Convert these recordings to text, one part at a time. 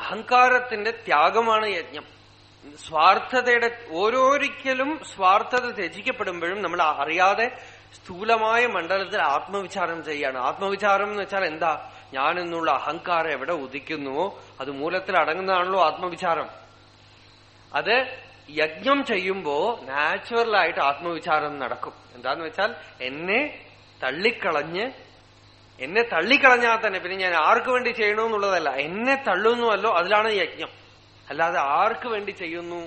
അഹങ്കാരത്തിന്റെ ത്യാഗമാണ് യജ്ഞം. സ്വാർത്ഥതയുടെ ഓരോരിക്കലും സ്വാർത്ഥത ത്യജിക്കപ്പെടുമ്പോഴും നമ്മൾ അറിയാതെ സ്ഥൂലമായ മണ്ഡലത്തിൽ ആത്മവിചാരം ചെയ്യാണ്. ആത്മവിചാരം എന്ന് വെച്ചാൽ എന്താ? ഞാനെന്നുള്ള അഹങ്കാരം എവിടെ ഉദിക്കുന്നുവോ അത് മൂലത്തിൽ അടങ്ങുന്നതാണല്ലോ ആത്മവിചാരം. അത് യജ്ഞം ചെയ്യുമ്പോ നാച്ചുറലായിട്ട് ആത്മവിചാരം നടക്കും. എന്താന്ന് വെച്ചാൽ എന്നെ തള്ളിക്കളഞ്ഞാൽ തന്നെ പിന്നെ ഞാൻ ആർക്ക് വേണ്ടി ചെയ്യണമെന്നുള്ളതല്ല, എന്നെ തള്ളുന്നുവല്ലോ അതിലാണ് യജ്ഞം. അല്ലാതെ ആർക്ക് വേണ്ടി ചെയ്യുന്നു,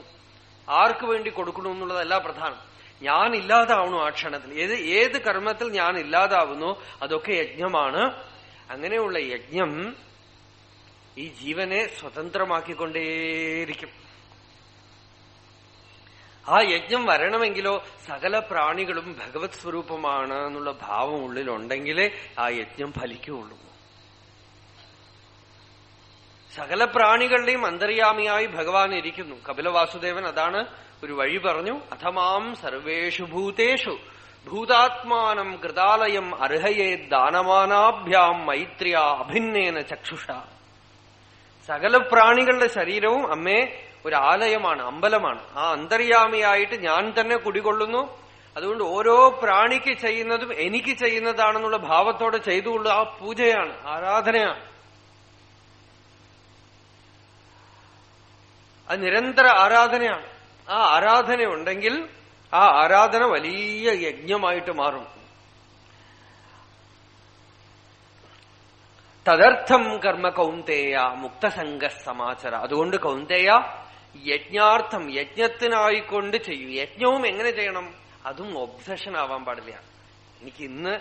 ആർക്ക് വേണ്ടി കൊടുക്കണു എന്നുള്ളതല്ല പ്രധാനം. ഞാൻ ഇല്ലാതാവണു ആ ക്ഷണത്തിൽ. ഏത് കർമ്മത്തിൽ ഞാൻ ഇല്ലാതാവുന്നു അതൊക്കെ യജ്ഞമാണ്. അങ്ങനെയുള്ള യജ്ഞം ഈ ജീവനെ സ്വതന്ത്രമാക്കിക്കൊണ്ടേയിരിക്കും. ആ യജ്ഞം വരണമെങ്കിലോ സകല പ്രാണികളും ഭഗവത് സ്വരൂപമാണ് എന്നുള്ള ഭാവം ഉള്ളിലുണ്ടെങ്കിലേ ആ യജ്ഞം ഫലിക്കുകയുള്ളൂ. സകല പ്രാണികളുടെയും അന്തര്യാമിയായി ഭഗവാൻ ഇരിക്കുന്നു. കപിലവാസുദേവൻ അതാണ് ഒരു വഴി പറഞ്ഞു. അഥമാം സർവേഷു ഭൂതേഷു ഭൂതാത്മാനം കൃതാലയം അർഹയേ ദാനമാനാഭ്യാം മൈത്രിയ അഭിന്നേന ചക്ഷുഷ. സകല പ്രാണികളുടെ ശരീരവും അമ്മേ ഒരു ആലയമാണ്, അമ്പലമാണ്. ആ അന്തര്യാമിയായിട്ട് ഞാൻ തന്നെ കുടികൊള്ളുന്നു. അതുകൊണ്ട് ഓരോ പ്രാണിക്ക് ചെയ്യുന്നതും എനിക്ക് ചെയ്യുന്നതാണെന്നുള്ള ഭാവത്തോടെ ചെയ്തുകൊള്ളു. ആ പൂജയാണ്, ആരാധനയാണ്. അത് നിരന്തര ആരാധനയാണ്. ആ ആരാധന ഉണ്ടെങ്കിൽ ആ ആരാധന വലിയ യജ്ഞമായിട്ട് മാറും. തദർത്ഥം കർമ്മ കൗന്തേയ മുക്തസംഗ സമാചര. അതുകൊണ്ട് കൗന്തേയ യജ്ഞാർത്ഥം, യജ്ഞത്തിനായിക്കൊണ്ട് ചെയ്യും. യജ്ഞവും എങ്ങനെ ചെയ്യണം? അതും ഒബ്സഷൻ ആവാൻ പാടില്ല. എനിക്ക് ഇന്ന്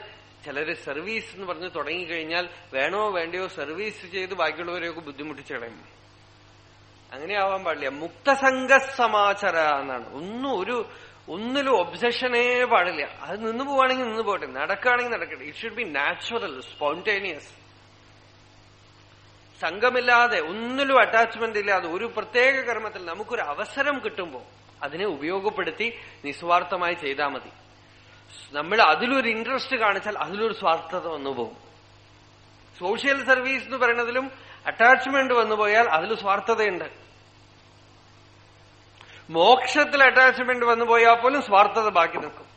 ചിലര് സർവീസ് എന്ന് പറഞ്ഞ് തുടങ്ങിക്കഴിഞ്ഞാൽ വേണോ വേണ്ടയോ സർവീസ് ചെയ്ത് ബാക്കിയുള്ളവരെയൊക്കെ ബുദ്ധിമുട്ടിച്ച് കളയും. അങ്ങനെ ആവാൻ പാടില്ല. മുക്തസംഗ സമാചര എന്നാണ്. ഒന്നിലും ഒബ്സഷനേ പാടില്ല. അത് നിന്ന് പോവാണെങ്കിൽ നിന്ന് പോട്ടെ, നടക്കുകയാണെങ്കിൽ നടക്കട്ടെ. It should be natural, spontaneous. സംഘമില്ലാതെ, ഒന്നിലും അറ്റാച്ച്മെന്റ് ഇല്ലാതെ ഒരു പ്രത്യേക കർമ്മത്തിൽ നമുക്കൊരു അവസരം കിട്ടുമ്പോൾ അതിനെ ഉപയോഗപ്പെടുത്തി നിസ്വാർത്ഥമായി ചെയ്താൽ മതി. നമ്മൾ അതിലൊരു ഇൻട്രസ്റ്റ് കാണിച്ചാൽ അതിലൊരു സ്വാർത്ഥത വന്നുപോകും. സോഷ്യൽ സർവീസ് എന്ന് പറയുന്നതിലും അറ്റാച്ച്മെന്റ് വന്നുപോയാൽ അതിൽ സ്വാർത്ഥതയുണ്ട്. മോക്ഷത്തിൽ അറ്റാച്ച്മെന്റ് വന്നുപോയാൽ പോലും സ്വാർത്ഥത ബാക്കി നിൽക്കും.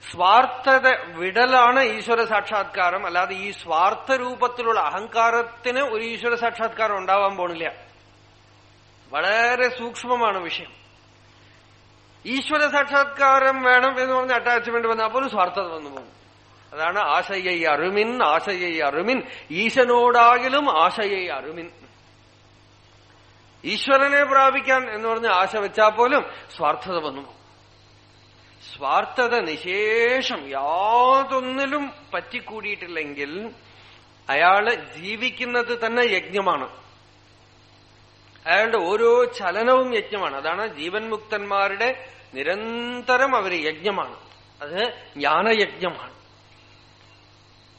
സ്വാർത്ഥത വിടലാണ് ഈശ്വര സാക്ഷാത്കാരം. അല്ലാതെ ഈ സ്വാർത്ഥ രൂപത്തിലുള്ള അഹങ്കാരത്തിന് ഒരു ഈശ്വര സാക്ഷാത്കാരം ഉണ്ടാവാൻ പോണില്ല. വളരെ സൂക്ഷ്മമാണ് വിഷയം. ഈശ്വര സാക്ഷാത്കാരം വേണം എന്ന് പറഞ്ഞ അറ്റാച്ച്മെന്റ് വന്നാൽ പോലും സ്വാർത്ഥത വന്നു പോകും. അതാണ് ആശയെ അറുമിൻ, ആശയെ അറുമിൻ, ഈശനോടാകിലും ആശയെ അറുമിൻ. ഈശ്വരനെ പ്രാപിക്കാൻ എന്ന് പറഞ്ഞ് ആശ വെച്ചാൽ പോലും സ്വാർത്ഥത വന്നു പോകും. സ്വാർത്ഥത നിശേഷം യാതൊന്നിലും പറ്റിക്കൂടിയിട്ടില്ലെങ്കിൽ അയാള് ജീവിക്കുന്നത് തന്നെ യജ്ഞമാണ്. അയാളുടെ ഓരോ ചലനവും യജ്ഞമാണ്. അതാണ് ജീവൻ മുക്തന്മാരുടെ നിരന്തരം അവര് യജ്ഞമാണ്. അത് ജ്ഞാനയജ്ഞമാണ്.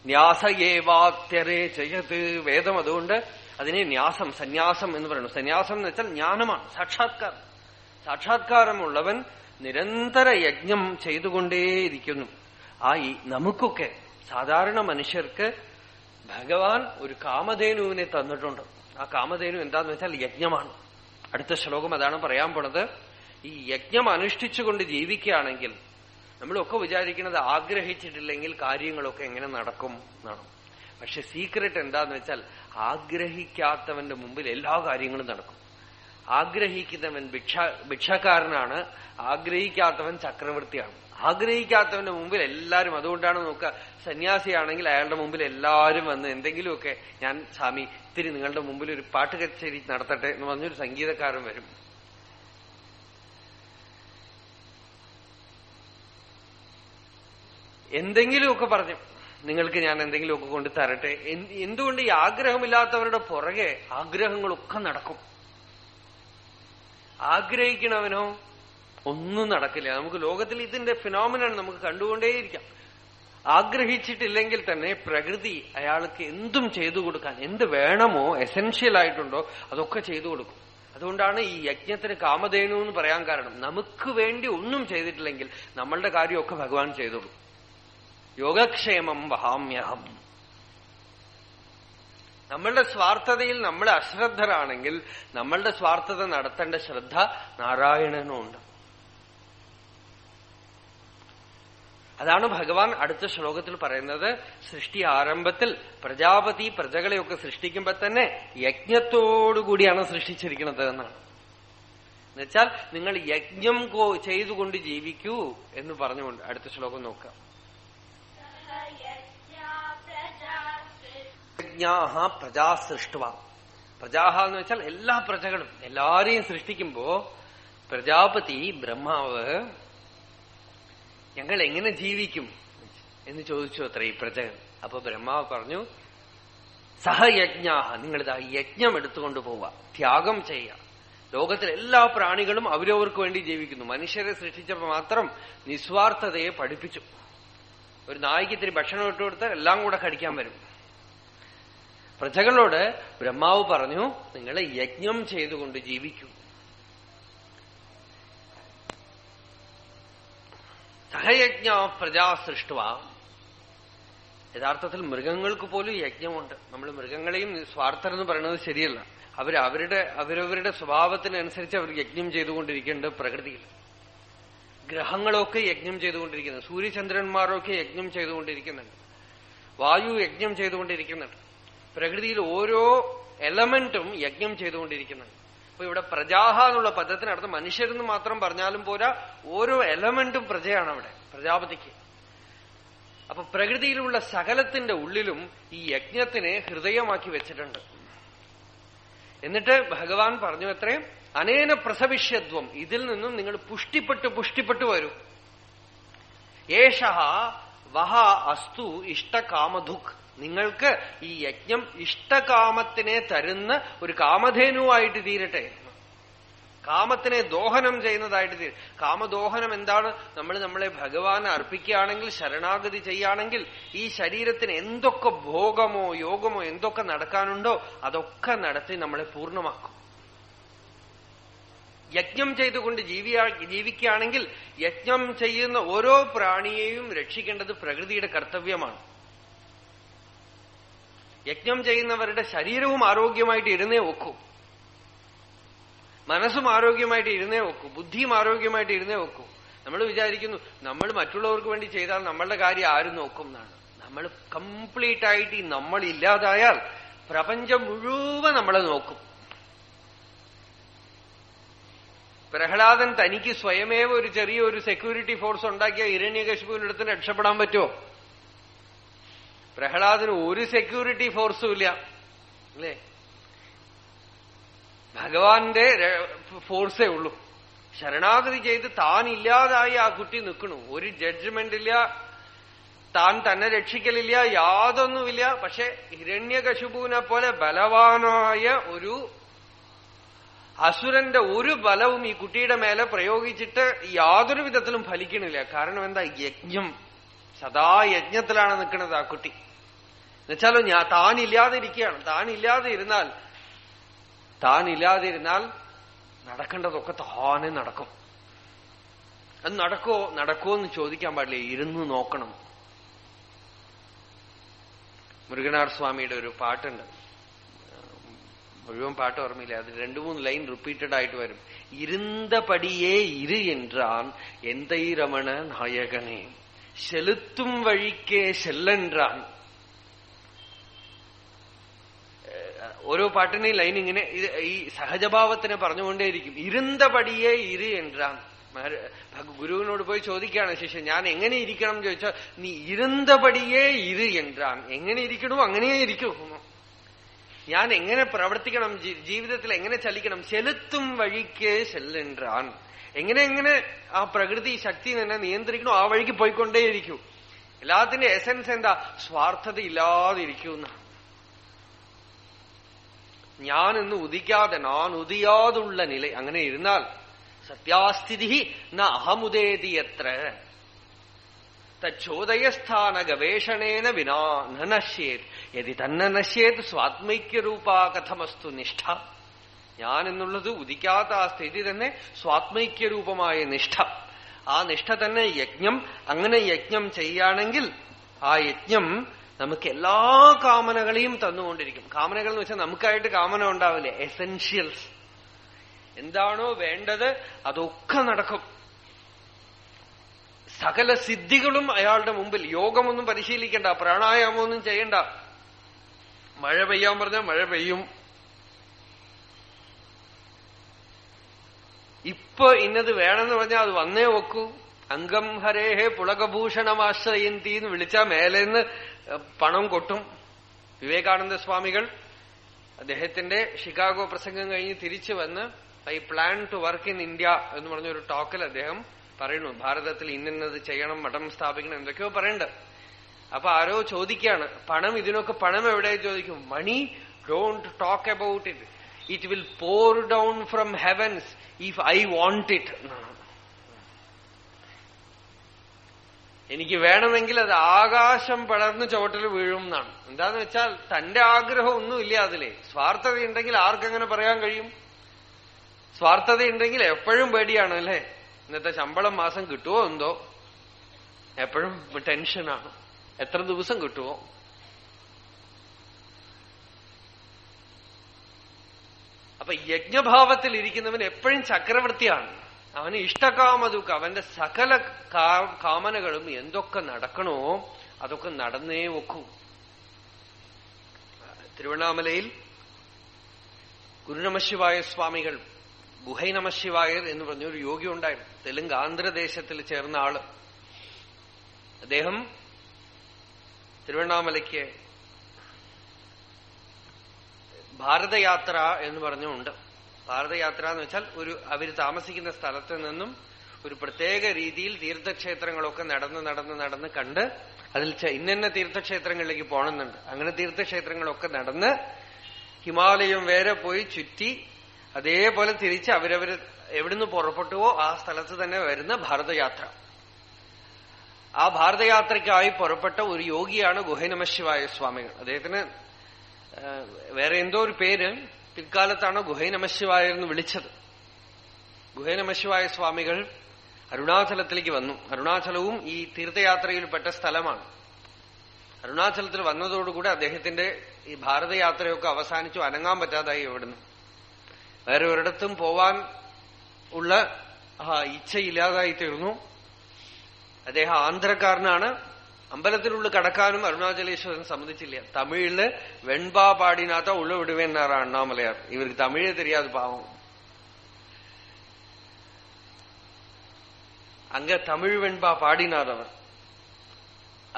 ന്യാസയേവാത്യരേ ചെയ്യത് വേദം. അതുകൊണ്ട് അതിനെ ന്യാസം, സന്യാസം എന്ന് പറയുന്നു. സന്യാസം എന്ന് വെച്ചാൽ ജ്ഞാനമാണ്, സാക്ഷാത്കാരം. സാക്ഷാത്കാരമുള്ളവൻ നിരന്തര യജ്ഞം ചെയ്തുകൊണ്ടേയിരിക്കുന്നു. നമുക്കൊക്കെ സാധാരണ മനുഷ്യർക്ക് ഭഗവാൻ ഒരു കാമധേനുവിനെ തന്നിട്ടുണ്ട്. ആ കാമധേനു എന്താന്ന് വെച്ചാൽ യജ്ഞമാണ്. അടുത്ത ശ്ലോകം അതാണ് പറയാൻ പോണത്. ഈ യജ്ഞം അനുഷ്ഠിച്ചുകൊണ്ട് ജീവിക്കുകയാണെങ്കിൽ നമ്മളൊക്കെ വിചാരിക്കുന്നത് ആഗ്രഹിച്ചിട്ടില്ലെങ്കിൽ കാര്യങ്ങളൊക്കെ എങ്ങനെ നടക്കും എന്നാണ്. പക്ഷെ സീക്രട്ട് എന്താന്ന് വെച്ചാൽ ആഗ്രഹിക്കാത്തവന്റെ മുമ്പിൽ എല്ലാ കാര്യങ്ങളും നടക്കും. ആഗ്രഹിക്കുന്നവൻ ഭിക്ഷക്കാരനാണ്, ആഗ്രഹിക്കാത്തവൻ ചക്രവർത്തിയാണ്. ആഗ്രഹിക്കാത്തവന്റെ മുമ്പിൽ എല്ലാരും. അതുകൊണ്ടാണ് നോക്കുക, സന്യാസിയാണെങ്കിൽ അയാളുടെ മുമ്പിൽ എല്ലാരും വന്ന് എന്തെങ്കിലുമൊക്കെ, ഞാൻ സ്വാമി ഇത്തിരി നിങ്ങളുടെ മുമ്പിൽ ഒരു പാട്ട് കച്ചേരി നടത്തട്ടെ എന്ന് പറഞ്ഞൊരു സംഗീതക്കാരൻ വരും. എന്തെങ്കിലുമൊക്കെ പറഞ്ഞു നിങ്ങൾക്ക് ഞാൻ എന്തെങ്കിലുമൊക്കെ കൊണ്ട് തരട്ടെ. എന്തുകൊണ്ട് ഈ ആഗ്രഹമില്ലാത്തവരുടെ പുറകെ ആഗ്രഹങ്ങളൊക്കെ നടക്കും. ആഗ്രഹിക്കണവനോ ഒന്നും നടക്കില്ല. നമുക്ക് ലോകത്തിൽ ഇതിന്റെ ഫിനോമിനൻ നമുക്ക് കണ്ടുകൊണ്ടേയിരിക്കാം. ആഗ്രഹിച്ചിട്ടില്ലെങ്കിൽ തന്നെ പ്രകൃതി അയാൾക്ക് എന്തും ചെയ്തു കൊടുക്കാൻ, എന്ത് വേണമോ എസെൻഷ്യൽ ആയിട്ടുണ്ടോ അതൊക്കെ ചെയ്തു കൊടുക്കും. അതുകൊണ്ടാണ് ഈ യജ്ഞത്തിന് കാമധേനു എന്ന് പറയാൻ കാരണം. നമുക്ക് വേണ്ടി ഒന്നും ചെയ്തിട്ടില്ലെങ്കിൽ നമ്മളുടെ കാര്യമൊക്കെ ഭഗവാൻ ചെയ്തു കൊടുക്കും. യോഗക്ഷേമം വഹാമ്യഹം. നമ്മളുടെ സ്വാർത്ഥതയിൽ നമ്മൾ അശ്രദ്ധരാണെങ്കിൽ നമ്മളുടെ സ്വാർത്ഥത നടത്തേണ്ട ശ്രദ്ധ നാരായണനുണ്ട്. അതാണ് ഭഗവാൻ അടുത്ത ശ്ലോകത്തിൽ പറയുന്നത്. സൃഷ്ടി ആരംഭത്തിൽ പ്രജാപതി പ്രജകളെയൊക്കെ സൃഷ്ടിക്കുമ്പോ തന്നെ യജ്ഞത്തോടുകൂടിയാണ് സൃഷ്ടിച്ചിരിക്കുന്നത് എന്നാണ്. എന്നുവെച്ചാൽ നിങ്ങൾ യജ്ഞം ചെയ്തുകൊണ്ട് ജീവിക്കൂ എന്ന് പറഞ്ഞുകൊണ്ട് അടുത്ത ശ്ലോകം നോക്കാം. യജ്ഞാഹ പ്രജാ സൃഷ്ടുവ. പ്രജാഹ എന്ന് വെച്ചാൽ എല്ലാ പ്രജകളും, എല്ലാരെയും സൃഷ്ടിക്കുമ്പോ പ്രജാപതി ബ്രഹ്മാവ് ഞങ്ങൾ എങ്ങനെ ജീവിക്കും എന്ന് ചോദിച്ചു അത്ര ഈ പ്രജകൾ. അപ്പൊ ബ്രഹ്മാവ് പറഞ്ഞു, സഹയജ്ഞാഹ, നിങ്ങളിതാ യജ്ഞം എടുത്തുകൊണ്ട് പോവുക, ത്യാഗം ചെയ്യുക. ലോകത്തിലെ എല്ലാ പ്രാണികളും അവരവർക്ക് വേണ്ടി ജീവിക്കുന്നു. മനുഷ്യരെ സൃഷ്ടിച്ചപ്പോ മാത്രം നിസ്വാർത്ഥതയെ പഠിപ്പിച്ചു. ഒരു നായ്ക്ക് ഇത്തിരി ഭക്ഷണം ഇട്ട് കൊടുത്താൽ എല്ലാം കൂടെ കടിക്കാൻ വരും. പ്രജകളോട് ബ്രഹ്മാവ് പറഞ്ഞു, നിങ്ങൾ യജ്ഞം ചെയ്തുകൊണ്ട് ജീവിക്കൂ. സഹയജ്ഞ പ്രജാ സൃഷ്ടുവ. യഥാർത്ഥത്തിൽ മൃഗങ്ങൾക്ക് പോലും യജ്ഞമുണ്ട്. നമ്മൾ മൃഗങ്ങളെയും സ്വാർത്ഥരെന്ന് പറയുന്നത് ശരിയല്ല. അവരവരുടെ സ്വഭാവത്തിനനുസരിച്ച് അവർ യജ്ഞം ചെയ്തുകൊണ്ടിരിക്കുന്നുണ്ട് പ്രകൃതിയിൽ. ഗ്രഹങ്ങളൊക്കെ യജ്ഞം ചെയ്തുകൊണ്ടിരിക്കുന്നുണ്ട്. സൂര്യചന്ദ്രന്മാരൊക്കെ യജ്ഞം ചെയ്തുകൊണ്ടിരിക്കുന്നുണ്ട്. വായു യജ്ഞം ചെയ്തുകൊണ്ടിരിക്കുന്നുണ്ട്. പ്രകൃതിയിൽ ഓരോ എലമെന്റും യജ്ഞം ചെയ്തുകൊണ്ടിരിക്കുന്നുണ്ട്. അപ്പൊ ഇവിടെ പ്രജാഹ എന്നുള്ള പദത്തിനടുത്ത് മനുഷ്യരെന്ന് മാത്രം പറഞ്ഞാലും പോരാ, ഓരോ എലമെന്റും പ്രജയാണ് അവിടെ പ്രജാപതിക്ക്. അപ്പൊ പ്രകൃതിയിലുള്ള സകലത്തിന്റെ ഉള്ളിലും ഈ യജ്ഞത്തിനെ ഹൃദയമാക്കി വെച്ചിട്ടുണ്ട്. എന്നിട്ട് ഭഗവാൻ പറഞ്ഞു അത്രയും, അനേന പ്രസവിഷ്യത്വം, ഇതിൽ നിന്നും നിങ്ങൾ പുഷ്ടിപ്പെട്ടു വരൂ. ഏഷഃ വഹ അസ്തു ഇഷ്ടകാമധുക്. നിങ്ങൾക്ക് ഈ യജ്ഞം ഇഷ്ടകാമത്തിനെ തരുന്ന ഒരു കാമധേനുവായിട്ട് തീരട്ടെ. കാമത്തിനെ ദോഹനം ചെയ്യുന്നതായിട്ട് തീരും. കാമദോഹനം എന്താണ്? നമ്മളെ ഭഗവാന് അർപ്പിക്കുകയാണെങ്കിൽ, ശരണാഗതി ചെയ്യുകയാണെങ്കിൽ, ഈ ശരീരത്തിന് എന്തൊക്കെ ഭോഗമോ യോഗമോ എന്തൊക്കെ നടക്കാനുണ്ടോ അതൊക്കെ നടത്തി നമ്മളെ പൂർണ്ണമാക്കും. യജ്ഞം ചെയ്തുകൊണ്ട് ജീവിക്കുകയാണെങ്കിൽ യജ്ഞം ചെയ്യുന്ന ഓരോ പ്രാണിയെയും രക്ഷിക്കേണ്ടത് പ്രകൃതിയുടെ കർത്തവ്യമാണ്. യജ്ഞം ചെയ്യുന്നവരുടെ ശരീരവും ആരോഗ്യമായിട്ട് ഇരുന്നേ വെക്കൂ, മനസ്സും ആരോഗ്യമായിട്ട് ഇരുന്നേ വെക്കൂ, ബുദ്ധിയും ആരോഗ്യമായിട്ട് ഇരുന്നേ വെക്കൂ. നമ്മൾ വിചാരിക്കുന്നു നമ്മൾ മറ്റുള്ളവർക്ക് വേണ്ടി ചെയ്താൽ നമ്മളുടെ കാര്യം ആരും നോക്കും എന്നാണ്. നമ്മൾ കംപ്ലീറ്റ് ആയിട്ട് ഈ നമ്മൾ ഇല്ലാതായാൽ പ്രപഞ്ചം മുഴുവൻ നമ്മളെ നോക്കും. പ്രഹ്ലാദൻ തനിക്ക് സ്വയമേവ ഒരു ചെറിയൊരു സെക്യൂരിറ്റി ഫോഴ്സ് ഉണ്ടാക്കിയ ഹിരണ്യകശിപുവിന്റെ അടുത്ത് രക്ഷപ്പെടാൻ പറ്റുമോ? പ്രഹ്ലാദന് ഒരു സെക്യൂരിറ്റി ഫോഴ്സും ഇല്ല, അല്ലേ? ഭഗവാന്റെ ഫോഴ്സേ ഉള്ളൂ. ശരണാഗതി ചെയ്ത് താൻ ഇല്ലാതായി ആ കുട്ടി നിൽക്കണു. ഒരു ജഡ്ജ്മെന്റ് ഇല്ല, താൻ തന്നെ രക്ഷിക്കലില്ല, യാതൊന്നുമില്ല. പക്ഷെ ഹിരണ്യകശിപുവിനെ പോലെ ബലവാനായ ഒരു അസുരന്റെ ഒരു ബലവും ഈ കുട്ടിയുടെ മേലെ പ്രയോഗിച്ചിട്ട് യാതൊരു വിധത്തിലും ഫലിക്കണില്ല. കാരണം എന്താ? യജ്ഞം, സദാ യജ്ഞത്തിലാണ് നിൽക്കുന്നത് ആ കുട്ടി. എന്നുവെച്ചാലോ താനില്ലാതിരിക്കുകയാണ്. താനില്ലാതിരുന്നാൽ നടക്കേണ്ടതൊക്കെ താനെ നടക്കും. അത് നടക്കോ എന്ന് ചോദിക്കാൻ പാടില്ല, ഇരുന്ന് നോക്കണം. മുരുകനാർ സ്വാമിയുടെ ഒരു പാട്ടുണ്ട്, മുഴുവൻ പാട്ട് ഓർമ്മയില്ല, അത് 2-3 ലൈൻ റിപ്പീറ്റഡ് ആയിട്ട് വരും. ഇരുന്തപടിയേ ഇരു என்றான் എന്തൈ രമണ നായകനെ, செலுத்தும் വഴിക്കേ செல்லென்றான். ഓരോ പാട്ടിനെയും ലൈൻ ഇങ്ങനെ ഈ സഹജഭാവത്തിനെ പറഞ്ഞുകൊണ്ടേയിരിക്കും. ഇരുന്തപടിയേ ഇരു என்றான். ഗുരുവിനോട് പോയി ചോദിക്കുകയാണ് ശിഷ്യൻ, ഞാൻ എങ്ങനെ ഇരിക്കണം എന്ന് ചോദിച്ചാൽ, നീ ഇരുന്തപടിയേ ഇരു என்றான். എങ്ങനെ ഇരിക്കണോ അങ്ങനെയേ ഇരിക്കൂ. ഞാൻ എങ്ങനെ പ്രവർത്തിക്കണം, ജീവിതത്തിൽ എങ്ങനെ ചലിക്കണം, ചെലുത്തും വഴിക്ക് ചെല്ലെൻറാൻ. എങ്ങനെ ആ പ്രകൃതി ശക്തി തന്നെ നിയന്ത്രിക്കണോ ആ വഴിക്ക് പോയിക്കൊണ്ടേയിരിക്കൂ. എല്ലാത്തിന്റെ എസൻസ് എന്താ? സ്വാർത്ഥത ഇല്ലാതിരിക്കൂ എന്നാണ്. ഞാൻ എന്ന് ഉദിക്കാതെ, ഞാൻ ഉദിയാതുള്ള നില, അങ്ങനെ ഇരുന്നാൽ സത്യാസ്ഥിതി ന അഹമുദേതിയത്ര തച്ചോദയസ്ഥാന ഗവേഷണേന വിനാ നശ്യേത് യതി തന്നെ നശ്യേത് സ്വാത്മൈക്യരൂപാ കഥമസ്തു നിഷ്ഠ. ഞാൻ എന്നുള്ളത് ഉദിക്കാത്ത ആ സ്ഥിതി തന്നെ സ്വാത്മൈക്യരൂപമായ നിഷ്ഠ. ആ നിഷ്ഠ തന്നെ യജ്ഞം. അങ്ങനെ യജ്ഞം ചെയ്യുകയാണെങ്കിൽ ആ യജ്ഞം നമുക്ക് എല്ലാ കാമനകളെയും തന്നുകൊണ്ടിരിക്കും. കാമനകൾ എന്ന് വെച്ചാൽ നമുക്കായിട്ട് കാമന ഉണ്ടാവില്ലേ, എസെൻഷ്യൽസ്. എന്താണോ വേണ്ടത് അതൊക്കെ നടക്കും. സകല സിദ്ധികളും അയാളുടെ മുമ്പിൽ. യോഗമൊന്നും പരിശീലിക്കണ്ട, പ്രാണായാമമൊന്നും ചെയ്യണ്ട. മഴ പെയ്യാൻ പറഞ്ഞാൽ മഴ പെയ്യും. ഇപ്പൊ ഇന്നത് വേണമെന്ന് പറഞ്ഞാൽ അത് വന്നേ വെക്കൂ. അംഗം ഹരേഹേ പുളകഭൂഷണമാശ്രയന്തി എന്ന് വിളിച്ചാൽ മേലേന്ന് പണം കൊട്ടും. വിവേകാനന്ദ സ്വാമികൾ അദ്ദേഹത്തിന്റെ ഷിക്കാഗോ പ്രസംഗം കഴിഞ്ഞ് തിരിച്ചു വന്ന് I plan to work in India എന്ന് പറഞ്ഞൊരു ടോക്കിൽ അദ്ദേഹം പറയുന്നു, ഭാരതത്തിൽ ഇന്നത് ചെയ്യണം, മഠം സ്ഥാപിക്കണം, എന്തൊക്കെയോ പറയണ്ട. അപ്പൊ ആരോ ചോദിക്കുകയാണ്, പണം, ഇതിനൊക്കെ പണം എവിടെ ചോദിക്കും. Money, don't talk about it, it will pour down from heavens if I want it. എനിക്ക് വേണമെങ്കിൽ അത് ആകാശം പടർന്ന് ചുവട്ടിൽ വീഴും എന്നാണ്. എന്താന്ന് വെച്ചാൽ തന്റെ ആഗ്രഹം ഒന്നുമില്ല അതിലെ. സ്വാർത്ഥതയുണ്ടെങ്കിൽ ആർക്കെങ്ങനെ പറയാൻ കഴിയും? സ്വാർത്ഥതയുണ്ടെങ്കിൽ എപ്പോഴും പേടിയാണ് അല്ലേ. ഇന്നത്തെ ശമ്പളം മാസം കിട്ടുമോ എന്തോ, എപ്പോഴും ടെൻഷനാണ്. എത്ര ദിവസം കിട്ടുമോ? അപ്പൊ യജ്ഞഭാവത്തിൽ ഇരിക്കുന്നവൻ എപ്പോഴും ചക്രവർത്തിയാണ്. അവന് ഇഷ്ടകാമതുക്ക്, അവന്റെ സകല കാമനകളും എന്തൊക്കെ നടക്കണോ അതൊക്കെ നടന്നേ വെക്കൂ. തിരുവണ്ണാമലയിൽ ഗുരുനമശിവായ സ്വാമികൾ, ഗുഹൈ നമശിവായർ എന്ന് പറഞ്ഞൊരു യോഗി ഉണ്ടായിരുന്നു. തെലുങ്ക് ആന്ധ്രദേശത്തിൽ ചേർന്ന ആള്. അദ്ദേഹം തിരുവണ്ണാമലയ്ക്ക് ഭാരതയാത്ര എന്ന് പറഞ്ഞുണ്ട്. ഭാരതയാത്ര എന്ന് വെച്ചാൽ അവര് താമസിക്കുന്ന സ്ഥലത്ത് നിന്നും ഒരു പ്രത്യേക രീതിയിൽ തീർത്ഥക്ഷേത്രങ്ങളൊക്കെ നടന്ന് കണ്ട് അതിൽ ഇന്ന തീർത്ഥക്ഷേത്രങ്ങളിലേക്ക് പോകണമെന്നുണ്ട്. അങ്ങനെ തീർത്ഥക്ഷേത്രങ്ങളൊക്കെ നടന്ന് ഹിമാലയം വരെ പോയി ചുറ്റി അതേപോലെ തിരിച്ച് അവരവര് എവിടുന്ന് പുറപ്പെട്ടുവോ ആ സ്ഥലത്ത് തന്നെ വരുന്ന ഭാരതയാത്ര. ആ ഭാരതയാത്രയ്ക്കായി പുറപ്പെട്ട ഒരു യോഗിയാണ് ഗുഹൈ നമശിവായ സ്വാമികൾ. അദ്ദേഹത്തിന് വേറെ എന്തോ ഒരു പേര്, പിൽക്കാലത്താണ് ഗുഹൈ നമശിവായ എന്ന് വിളിച്ചത്. ഗുഹൈ നമശിവായ സ്വാമികൾ അരുണാചലത്തിലേക്ക് വന്നു. അരുണാചലവും ഈ തീർത്ഥയാത്രയിൽപ്പെട്ട സ്ഥലമാണ്. അരുണാചലത്തിൽ വന്നതോടുകൂടി അദ്ദേഹത്തിന്റെ ഈ ഭാരതയാത്രയൊക്കെ അവസാനിച്ചു. അനങ്ങാൻ പറ്റാതായി. എവിടുന്ന് വേറെ ഒരിടത്തും പോവാൻ ഉള്ള ഇച്ഛയില്ലാതായി തീർന്നു. അദ്ദേഹം ആന്ധ്രക്കാരനാണ്. അമ്പലത്തിനുള്ളിൽ കടക്കാനും അരുണാചലേശ്വരൻ സമ്മതിച്ചില്ല. തമിഴില് വെൺപാ പാടിനാത്ത ഉള്ള വിടുവേന്നാറ അണ്ണാമലയാർ. ഇവർക്ക് തമിഴ് தெரியாது പാവം. அங்க தமிழ் வெண்பா பாடினார் அவர்.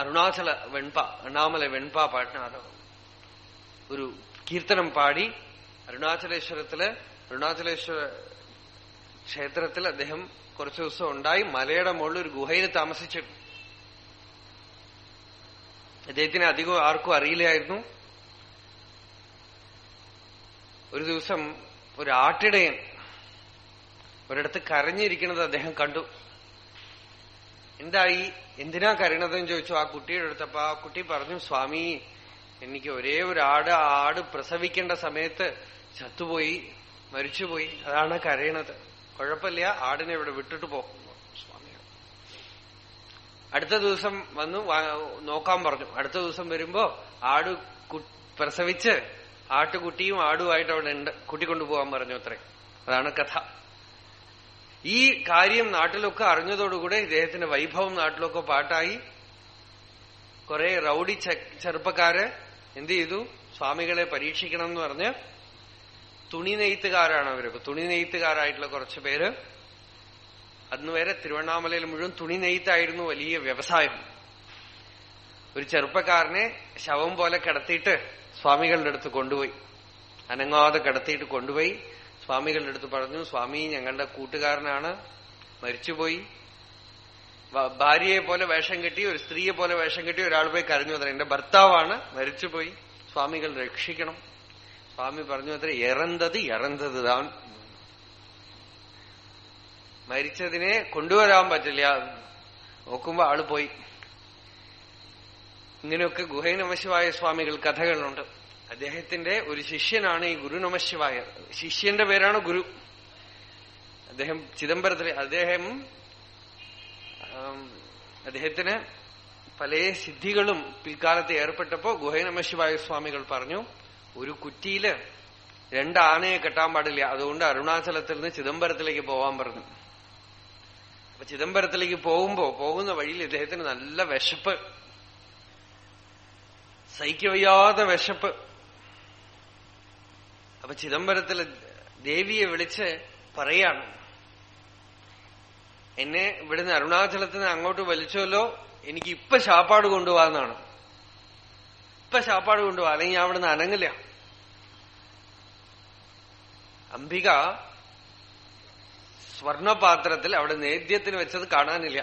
അരുണാചല വെൺപാ, അണ്ണാമല വെൺപാ പാടിനാർ അവർ. ഒരു കീർത്തനം പാടി അരുണാചലേശ്വര ക്ഷേത്രത്തിൽ അദ്ദേഹം കുറച്ചു ദിവസം ഉണ്ടായി. മലയുടെ മുകളിൽ ഒരു ഗുഹയിൽ താമസിച്ചു. അദ്ദേഹത്തിന് അധികം ആർക്കും അറിയില്ലായിരുന്നു. ഒരു ദിവസം ഒരു ആട്ടിടയൻ ഒരിടത്ത് കരഞ്ഞിരിക്കുന്നത് അദ്ദേഹം കണ്ടു. എന്തായി, എന്തിനാ കരയണതെന്ന് ചോദിച്ചു ആ കുട്ടിയുടെ അടുത്തപ്പോ ആ കുട്ടി പറഞ്ഞു, സ്വാമി, എനിക്ക് ഒരേ ഒരു ആട് പ്രസവിക്കേണ്ട സമയത്ത് ചത്തുപോയി, മരിച്ചുപോയി, അതാണ് കരയണത്. കുഴപ്പമില്ല, ആടിനെ ഇവിടെ വിട്ടിട്ട് പോകുന്നു സ്വാമി. അടുത്ത ദിവസം വന്നു നോക്കാൻ പറഞ്ഞു. അടുത്ത ദിവസം വരുമ്പോ ആട് പ്രസവിച്ച് ആട്ടുകുട്ടിയും ആടുമായിട്ട് അവിടെ ഉണ്ട്, കൂട്ടിക്കൊണ്ടുപോകാൻ പറഞ്ഞു അത്രേ. അതാണ് കഥ. ഈ കാര്യം നാട്ടിലൊക്കെ അറിഞ്ഞതോടുകൂടെ ഇദ്ദേഹത്തിന്റെ വൈഭവം നാട്ടിലൊക്കെ പാട്ടായി. കുറെ റൌഡി ചെറുപ്പക്കാര് എന്ത് ചെയ്തു, സ്വാമികളെ പരീക്ഷിക്കണം എന്ന് പറഞ്ഞ് തുണി നെയ്ത്തുകാരാണ് അവരൊക്കെ. തുണി നെയ്ത്തുകാരായിട്ടുള്ള കുറച്ചു പേര്. അന്ന് വരെ തിരുവണ്ണാമലയിൽ മുഴുവൻ തുണി നെയ്ത്തായിരുന്നു വലിയ വ്യവസായം. ഒരു ചെറുപ്പക്കാരനെ ശവം പോലെ കിടത്തിയിട്ട് സ്വാമികളുടെ അടുത്ത് കൊണ്ടുപോയി. അനങ്ങാതെ കിടത്തിയിട്ട് കൊണ്ടുപോയി സ്വാമികളുടെ അടുത്ത് പറഞ്ഞു, സ്വാമി, ഞങ്ങളുടെ കൂട്ടുകാരനാണ്, മരിച്ചുപോയി. ഭാര്യയെ പോലെ വേഷം കെട്ടി, ഒരു സ്ത്രീയെ പോലെ വേഷം കെട്ടി ഒരാൾ പോയി കരഞ്ഞു അത്ര, എന്റെ ഭർത്താവാണ്, മരിച്ചുപോയി, സ്വാമികൾ രക്ഷിക്കണം. സ്വാമി പറഞ്ഞു അത്ര, ഇറന്തത് താൻ, മരിച്ചതിനെ കൊണ്ടുവരാൻ പറ്റില്ല. നോക്കുമ്പോ ആള് പോയി. ഇങ്ങനെയൊക്കെ ഗുഹൈ നമശിവായ സ്വാമികൾ കഥകളുണ്ട്. അദ്ദേഹത്തിന്റെ ഒരു ശിഷ്യനാണ് ഈ ഗുരു നമശിവായ. ശിഷ്യന്റെ പേരാണ് ഗുരു. അദ്ദേഹം ചിദംബരത്തിൽ, അദ്ദേഹത്തിന് പല സിദ്ധികളും പിൽക്കാലത്ത് ഏർപ്പെട്ടപ്പോ ഗുഹൈനമശിവായ സ്വാമികൾ പറഞ്ഞു, ഒരു കുറ്റിയില് 2 ആനയെ കെട്ടാൻ പാടില്ല, അതുകൊണ്ട് അരുണാചലത്തിൽ നിന്ന് ചിദംബരത്തിലേക്ക് പോവാൻ പറഞ്ഞു. അപ്പൊ ചിദംബരത്തിലേക്ക് പോകുന്ന വഴിയിൽ ഇദ്ദേഹത്തിന് നല്ല വിശപ്പ്, സഹിക്കവയ്യാതെ വിശപ്പ്. അപ്പൊ ചിദംബരത്തില് ദേവിയെ വിളിച്ച് പറയാണ്, എന്നെ ഇവിടുന്ന് അരുണാചലത്തിൽ നിന്ന് അങ്ങോട്ട് വലിച്ചല്ലോ, എനിക്ക് ഇപ്പൊ ശാപ്പാട് കൊണ്ടുപോകാന്നാണ്. ഇപ്പൊ ശാപ്പാട് കൊണ്ടുപോകാം, അല്ലെങ്കിൽ ഞാൻ അവിടുന്ന് അനങ്ങില്ല. അംബിക സ്വർണപാത്രത്തിൽ, അവിടെ നേദ്യത്തിന് വെച്ചത് കാണാനില്ല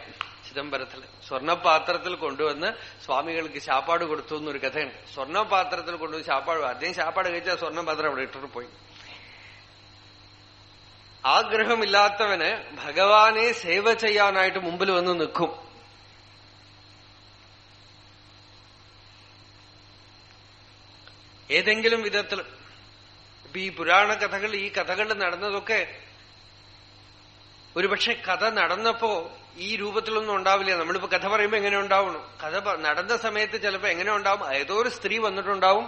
ചിദംബരത്തിൽ, സ്വർണപാത്രത്തിൽ കൊണ്ടുവന്ന് സ്വാമികൾക്ക് ശാപ്പാട് കൊടുത്തു എന്നൊരു കഥയുണ്ട്. സ്വർണപാത്രത്തിൽ കൊണ്ടുവന്ന് ശാപ്പാട്, അദ്ദേഹം ശാപ്പാട് കഴിച്ചാൽ സ്വർണ്ണപാത്രം അവിടെ ഇട്ടിട്ട് പോയി. ആഗ്രഹമില്ലാത്തവന് ഭഗവാനെ സേവ ചെയ്യാനായിട്ട് മുമ്പിൽ വന്ന് നിൽക്കും. ഏതെങ്കിലും വിധത്തിൽ. ഇപ്പൊ ഈ പുരാണ കഥകൾ, ഈ കഥകളിൽ നടന്നതൊക്കെ ഒരുപക്ഷെ കഥ നടന്നപ്പോ ഈ രൂപത്തിലൊന്നും ഉണ്ടാവില്ല. നമ്മളിപ്പോ കഥ പറയുമ്പോ എങ്ങനെ ഉണ്ടാവണം, കഥ നടന്ന സമയത്ത് ചിലപ്പോ എങ്ങനെ ഉണ്ടാവും, ഏതോ ഒരു സ്ത്രീ വന്നിട്ടുണ്ടാവും,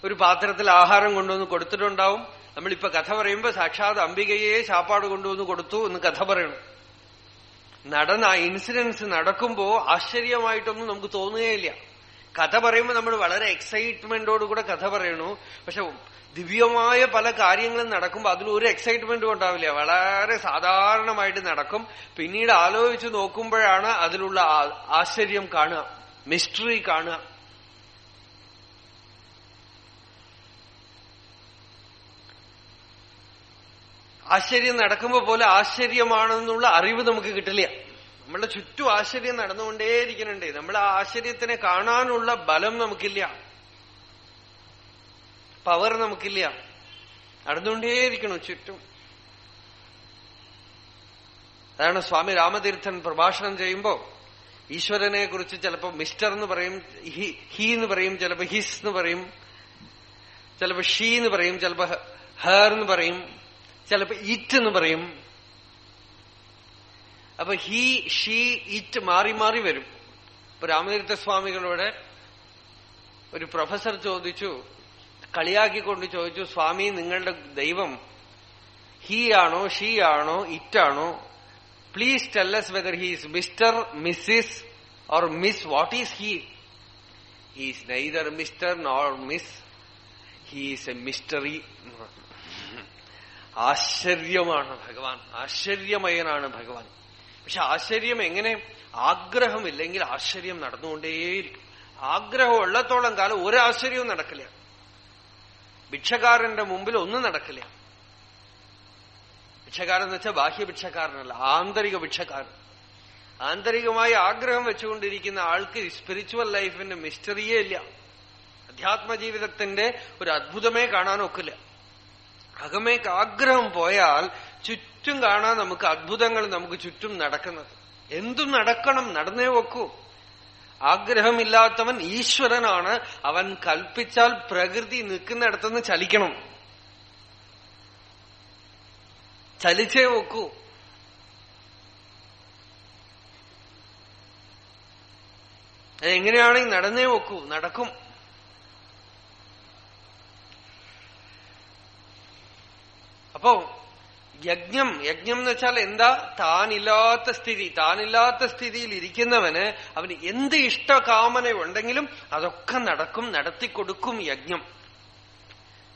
ഒരു പാത്രത്തിൽ ആഹാരം കൊണ്ടുവന്ന് കൊടുത്തിട്ടുണ്ടാവും. നമ്മളിപ്പോ കഥ പറയുമ്പോ സാക്ഷാത് അംബികയെ ശാപ്പാട് കൊണ്ടുവന്ന് കൊടുത്തു എന്ന് കഥ പറയണം. നടന്ന ആ ഇൻസിഡൻസ് നടക്കുമ്പോ ആശ്ചര്യമായിട്ടൊന്നും നമുക്ക് തോന്നുകയില്ല. കഥ പറയുമ്പോൾ നമ്മൾ വളരെ എക്സൈറ്റ്മെന്റോടുകൂടെ കഥ പറയണു. പക്ഷെ ദിവ്യമായ പല കാര്യങ്ങളും നടക്കുമ്പോൾ അതിലൊരു എക്സൈറ്റ്മെന്റും ഉണ്ടാവില്ല, വളരെ സാധാരണമായിട്ട് നടക്കും. പിന്നീട് ആലോചിച്ച് നോക്കുമ്പോഴാണ് അതിലുള്ള ആശ്ചര്യം കാണുക, മിസ്റ്ററി കാണുക. ആശ്ചര്യം നടക്കുമ്പോ പോലെ ആശ്ചര്യമാണെന്നുള്ള അറിവ് നമുക്ക് കിട്ടില്ല. നമ്മളുടെ ചുറ്റും ആശ്ചര്യം നടന്നുകൊണ്ടേയിരിക്കുന്നുണ്ട്, നമ്മൾ ആ ആശ്ചര്യത്തിനെ കാണാനുള്ള ബലം നമുക്കില്ല, പവർ നമുക്കില്ല. നടന്നുകൊണ്ടേയിരിക്കണം ചുറ്റും. അതാണ് സ്വാമി രാമതീർത്ഥൻ പ്രഭാഷണം ചെയ്യുമ്പോ ഈശ്വരനെ കുറിച്ച് ചിലപ്പോ മിസ്റ്റർ എന്ന് പറയും, ഹി എന്ന് പറയും, ചിലപ്പോ ഹിസ് എന്ന് പറയും, ചിലപ്പോ ഷീ എന്ന് പറയും, ചിലപ്പോ ഹർ എന്ന് പറയും, ചിലപ്പോ ഇറ്റ് എന്ന് പറയും. അപ്പൊ ഹി, ഷീ, ഇറ്റ് മാറി മാറി വരും. ഇപ്പൊ രാമതീർത്ഥ സ്വാമികളോട് ഒരു പ്രൊഫസർ ചോദിച്ചു, കളിയാക്കിക്കൊണ്ട് ചോദിച്ചു, സ്വാമി നിങ്ങളുടെ ദൈവം ഹി ആണോ ഷീ ആണോ ഇറ്റാണോ? Please tell us whether he is Mr., Mrs. or Miss. What is he? He is neither Mr. nor Miss. He is a mystery. ആശ്ചര്യമാണ് ഭഗവാൻ, ആശ്ചര്യമയനാണ് ഭഗവാൻ. പക്ഷെ ആശ്ചര്യം എങ്ങനെ? ആഗ്രഹമില്ലെങ്കിൽ ആശ്ചര്യം നടന്നുകൊണ്ടേയിരിക്കും. ആഗ്രഹം ഉള്ളത്തോളം കാലം ഒരു ആശ്ചര്യവും നടക്കില്ല. ഭിക്ഷക്കാരന്റെ മുമ്പിൽ ഒന്നും നടക്കില്ല. ഭിക്ഷക്കാരൻ എന്ന് വെച്ചാൽ ബാഹ്യ ഭിക്ഷക്കാരനല്ല, ആന്തരിക ഭിക്ഷക്കാരൻ. ആന്തരികമായി ആഗ്രഹം വെച്ചുകൊണ്ടിരിക്കുന്ന ആൾക്ക് സ്പിരിച്വൽ ലൈഫിന്റെ മിസ്റ്ററിയേ ഇല്ല, അധ്യാത്മജീവിതത്തിന്റെ ഒരു അത്ഭുതമേ കാണാനൊക്കില്ല. അകമേക്ക് ആഗ്രഹം പോയാൽ ചുറ്റും കാണാൻ നമുക്ക് അത്ഭുതങ്ങൾ നമുക്ക് ചുറ്റും നടക്കുന്നത്. എന്തും നടക്കണം, നടന്നേ വെക്കൂ. ആഗ്രഹമില്ലാത്തവൻ ഈശ്വരനാണ്. അവൻ കൽപ്പിച്ചാൽ പ്രകൃതി നിൽക്കുന്നിടത്തുനിന്ന് ചലിക്കണം, ചലിച്ചേ വെക്കൂ. അതെങ്ങനെയാണെങ്കിൽ നടന്നേ വെക്കൂ, നടക്കും. അപ്പോ യജ്ഞം എന്ന് വെച്ചാൽ എന്താ? താനില്ലാത്ത സ്ഥിതി. താനില്ലാത്ത സ്ഥിതിയിൽ ഇരിക്കുന്നവന് അവന് എന്ത് ഇഷ്ടകാമന ഉണ്ടെങ്കിലും അതൊക്കെ നടക്കും, നടത്തിക്കൊടുക്കും യജ്ഞം.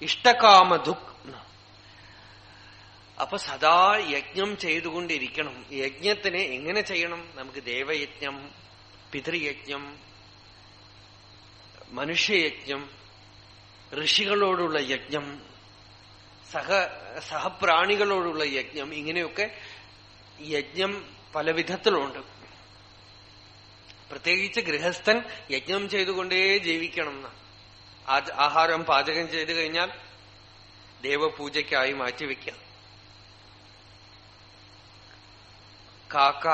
ഇഷ്ടകാമധുക്. അപ്പൊ സദാ യജ്ഞം ചെയ്തുകൊണ്ടിരിക്കണം. യജ്ഞത്തിനെ എങ്ങനെ ചെയ്യണം? നമുക്ക് ദേവയജ്ഞം, പിതൃയജ്ഞം, മനുഷ്യയജ്ഞം, ഋഷികളോടുള്ള യജ്ഞം, സഹപ്രാണികളോടുള്ള യജ്ഞം, ഇങ്ങനെയൊക്കെ യജ്ഞം പല വിധത്തിലുണ്ട്. പ്രത്യേകിച്ച് ഗൃഹസ്ഥൻ യജ്ഞം ചെയ്തുകൊണ്ടേ ജീവിക്കണം. ആഹാരം പാചകം ചെയ്തു കഴിഞ്ഞാൽ ദേവപൂജയ്ക്കായി മാറ്റിവെക്കാം. കാക്ക,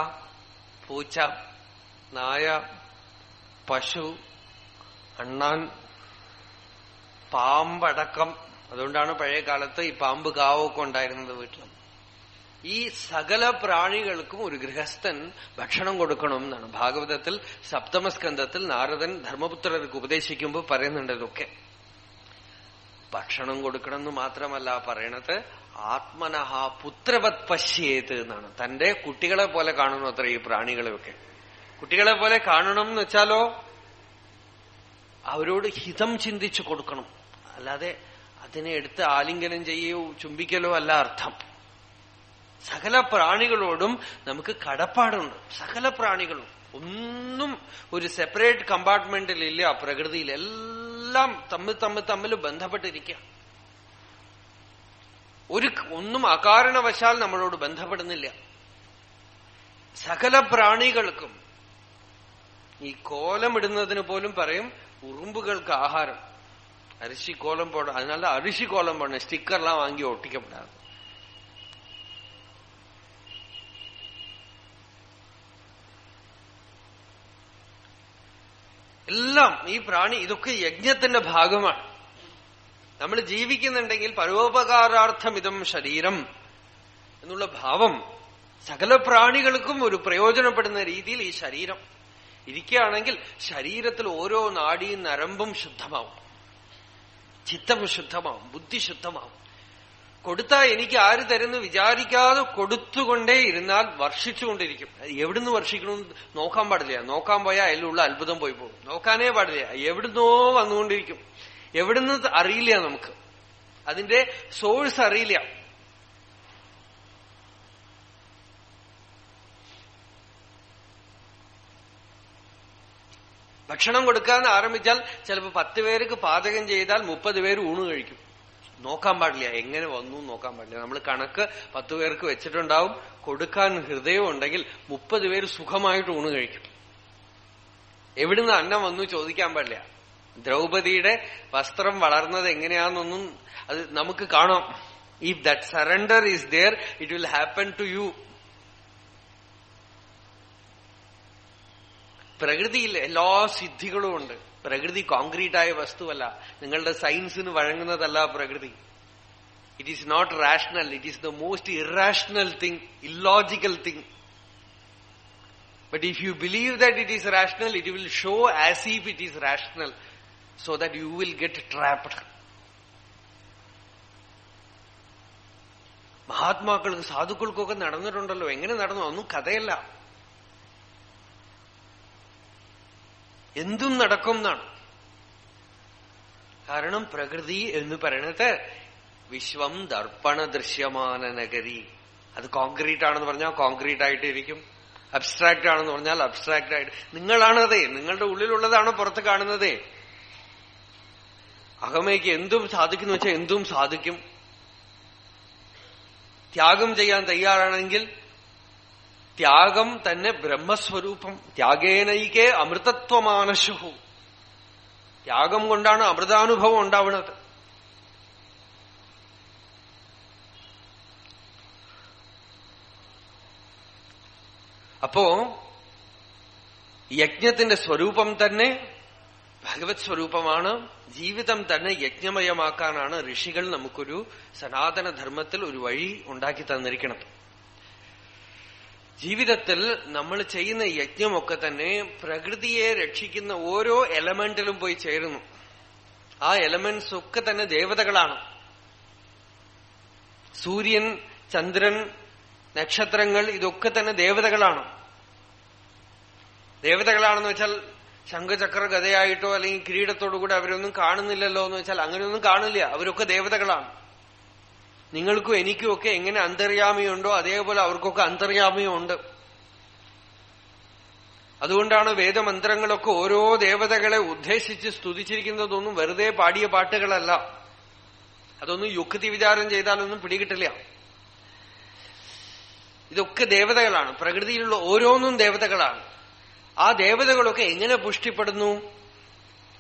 പൂച്ച, നായ, പശു, അണ്ണാൻ, പാമ്പടക്കം. അതുകൊണ്ടാണ് പഴയ കാലത്ത് ഈ പാമ്പ് കാവൊക്കെ ഉണ്ടായിരുന്നത് വീട്ടിൽ. ഈ സകല പ്രാണികൾക്കും ഒരു ഗൃഹസ്ഥൻ ഭക്ഷണം കൊടുക്കണം എന്നാണ് ഭാഗവതത്തിൽ സപ്തമസ്കന്ധത്തിൽ നാരദൻ ധർമ്മപുത്രർക്ക് ഉപദേശിക്കുമ്പോൾ പറയുന്നുണ്ട്. ഇതൊക്കെ ഭക്ഷണം കൊടുക്കണം എന്ന് മാത്രമല്ല പറയണത്, ആത്മനഃ പുത്രവത് പശ്യേത് എന്നാണ്. തന്റെ കുട്ടികളെ പോലെ കാണണം അത്ര ഈ പ്രാണികളെയൊക്കെ. കുട്ടികളെ പോലെ കാണണം എന്ന് വെച്ചാലോ അവരോട് ഹിതം ചിന്തിച്ചു കൊടുക്കണം, അല്ലാതെ അതിനെ എടുത്ത് ആലിംഗനം ചെയ്യോ ചുംബിക്കലോ അല്ല അർത്ഥം. സകല പ്രാണികളോടും നമുക്ക് കടപ്പാടുണ്ട്. സകല പ്രാണികളും ഒന്നും ഒരു സെപ്പറേറ്റ് കമ്പാർട്ട്മെന്റിലില്ല. പ്രകൃതിയിൽ എല്ലാം തമ്മിൽ ബന്ധപ്പെട്ടിരിക്കുക. ഒന്നും അകാരണവശാൽ നമ്മളോട് ബന്ധപ്പെടുന്നില്ല. സകല പ്രാണികൾക്കും ഈ കോലമിടുന്നതിന് പോലും പറയും ഉറുമ്പുകൾക്ക് ആഹാരം. അരിശിക്കോലം പോടണം, அதனால அரிசிக்கோலம் போடணும், ஸ்டிக்கர்லாம் வாங்கி ஒட்டிக்கப்படாது. എല്ലാം ഈ പ്രാണി ഇതൊക്കെ യജ്ഞത്തിന്റെ ഭാഗമാണ്. നമ്മൾ ജീവിക്കുന്നുണ്ടെങ്കിൽ പരോപകാരാർത്ഥം ഇതം ശരീരം എന്നുള്ള ഭാവം സകല പ്രാണികൾക്കും ഒരു പ്രയോജനപ്പെടുന്ന രീതിയിൽ ഈ ശരീരം ഇരിക്കുകയാണെങ്കിൽ ശരീരത്തിൽ ഓരോ നാഡിയും നരമ്പും ശുദ്ധമാവും, ചിത്തം ശുദ്ധമാവും, ബുദ്ധി ശുദ്ധമാവും. കൊടുത്താൽ എനിക്ക് ആര് തരുന്നു വിചാരിക്കാതെ കൊടുത്തുകൊണ്ടേ ഇരുന്നാൽ വർഷിച്ചുകൊണ്ടിരിക്കും. എവിടുന്ന് വർഷിക്കണമെന്ന് നോക്കാൻ പാടില്ല. നോക്കാൻ പോയാൽ അതിലുള്ള അത്ഭുതം പോയി പോകും. നോക്കാനേ പാടില്ല. എവിടുന്നോ വന്നുകൊണ്ടിരിക്കും. എവിടുന്ന് അറിയില്ല, നമുക്ക് അതിന്റെ സോഴ്സ് അറിയില്ല. ഭക്ഷണം കൊടുക്കാൻ ആരംഭിച്ചാൽ ചിലപ്പോൾ 10 പേർക്ക് പാചകം ചെയ്താൽ 30 പേര് ഊണ് കഴിക്കും. നോക്കാൻ പാടില്ല, എങ്ങനെ വന്നു നോക്കാൻ പാടില്ല. നമ്മൾ കണക്ക് 10 പേർക്ക് വെച്ചിട്ടുണ്ടാവും. കൊടുക്കാൻ ഹൃദയം ഉണ്ടെങ്കിൽ 30 പേര് സുഖമായിട്ട് ഊണ് കഴിക്കും. എവിടുന്ന് അന്നം വന്നു ചോദിക്കാൻ പാടില്ല. ദ്രൗപദിയുടെ വസ്ത്രം വളർന്നത് എങ്ങനെയാണെന്നൊന്നും അത് നമുക്ക് കാണാം. If that surrender is there it will happen to you. പ്രകൃതിയിൽ എല്ലാ സിദ്ധികളും ഉണ്ട്. പ്രകൃതി കോൺക്രീറ്റായ വസ്തുവല്ല, നിങ്ങളുടെ സയൻസിന് വഴങ്ങുന്നതല്ല പ്രകൃതി. It is not rational, it is the most irrational thing, illogical thing. But if you believe that it is rational, it will show as if it is rational, so that you will get trapped. മഹാത്മാക്കൾക്ക് സാധുക്കൾക്കൊക്കെ നടന്നിട്ടുണ്ടല്ലോ. എങ്ങനെ നടന്നു? ഒന്നും കഥയല്ല, എന്തും നടക്കും എന്നാണ്. കാരണം പ്രകൃതി എന്ന് പറയുന്നത് വിശ്വം ദർപ്പണ ദൃശ്യമാന നഗരി. അത് കോൺക്രീറ്റ് ആണെന്ന് പറഞ്ഞാൽ കോൺക്രീറ്റ് ആയിട്ടിരിക്കും, അബ്സ്ട്രാക്ട് ആണെന്ന് പറഞ്ഞാൽ അബ്സ്ട്രാക്ട് ആയിട്ട്. നിങ്ങളാണതേ, നിങ്ങളുടെ ഉള്ളിലുള്ളതാണ് പുറത്ത് കാണുന്നതേ. അകമയ്ക്ക് എന്തും സാധിക്കുന്നു വെച്ചാൽ എന്തും സാധിക്കും. ത്യാഗം ചെയ്യാൻ തയ്യാറാണെങ്കിൽ ത്യാഗം തന്നെ ബ്രഹ്മസ്വരൂപം. ത്യാഗേനൈകേ അമൃതത്വമാനശുഹു. ത്യാഗം കൊണ്ടാണ് അമൃതാനുഭവം ഉണ്ടാവുന്നത്. അപ്പോ യജ്ഞത്തിന്റെ സ്വരൂപം തന്നെ ഭഗവത് സ്വരൂപമാണ്. ജീവിതം തന്നെ യജ്ഞമയമാക്കാനാണ് ഋഷികൾ നമുക്കൊരു സനാതനധർമ്മത്തിൽ ഒരു വഴി ഉണ്ടാക്കി തന്നിരിക്കുന്നത്. ജീവിതത്തിൽ നമ്മൾ ചെയ്യുന്ന യജ്ഞമൊക്കെ തന്നെ പ്രകൃതിയെ രക്ഷിക്കുന്ന ഓരോ എലമെന്റിലും പോയി ചേരുന്നു. ആ എലമെന്റ്സ് ഒക്കെ തന്നെ ദേവതകളാണ്. സൂര്യൻ, ചന്ദ്രൻ, നക്ഷത്രങ്ങൾ ഇതൊക്കെ തന്നെ ദേവതകളാണ്. ദേവതകളാണെന്ന് വെച്ചാൽ ശംഖചക്ര ഗതയായിട്ടോ അല്ലെങ്കിൽ കിരീടത്തോടുകൂടെ അവരൊന്നും കാണുന്നില്ലല്ലോ എന്ന് വെച്ചാൽ അങ്ങനെയൊന്നും കാണില്ല. അവരൊക്കെ ദേവതകളാണ്. നിങ്ങൾക്കും എനിക്കും ഒക്കെ എങ്ങനെ അന്തര്യാമിയുണ്ടോ അതേപോലെ അവർക്കൊക്കെ അന്തര്യാമിയുണ്ട്. അതുകൊണ്ടാണ് വേദമന്ത്രങ്ങളൊക്കെ ഓരോ ദേവതകളെ ഉദ്ദേശിച്ച് സ്തുതിച്ചിരിക്കുന്നതൊന്നും വെറുതെ പാടിയ പാട്ടുകളല്ല. അതൊന്നും യുക്തി വിചാരം ചെയ്താലൊന്നും പിടികിട്ടില്ല. ഇതൊക്കെ ദേവതകളാണ്. പ്രകൃതിയിലുള്ള ഓരോന്നും ദേവതകളാണ്. ആ ദേവതകളൊക്കെ എങ്ങനെ പുഷ്ടിപ്പെടുന്നു?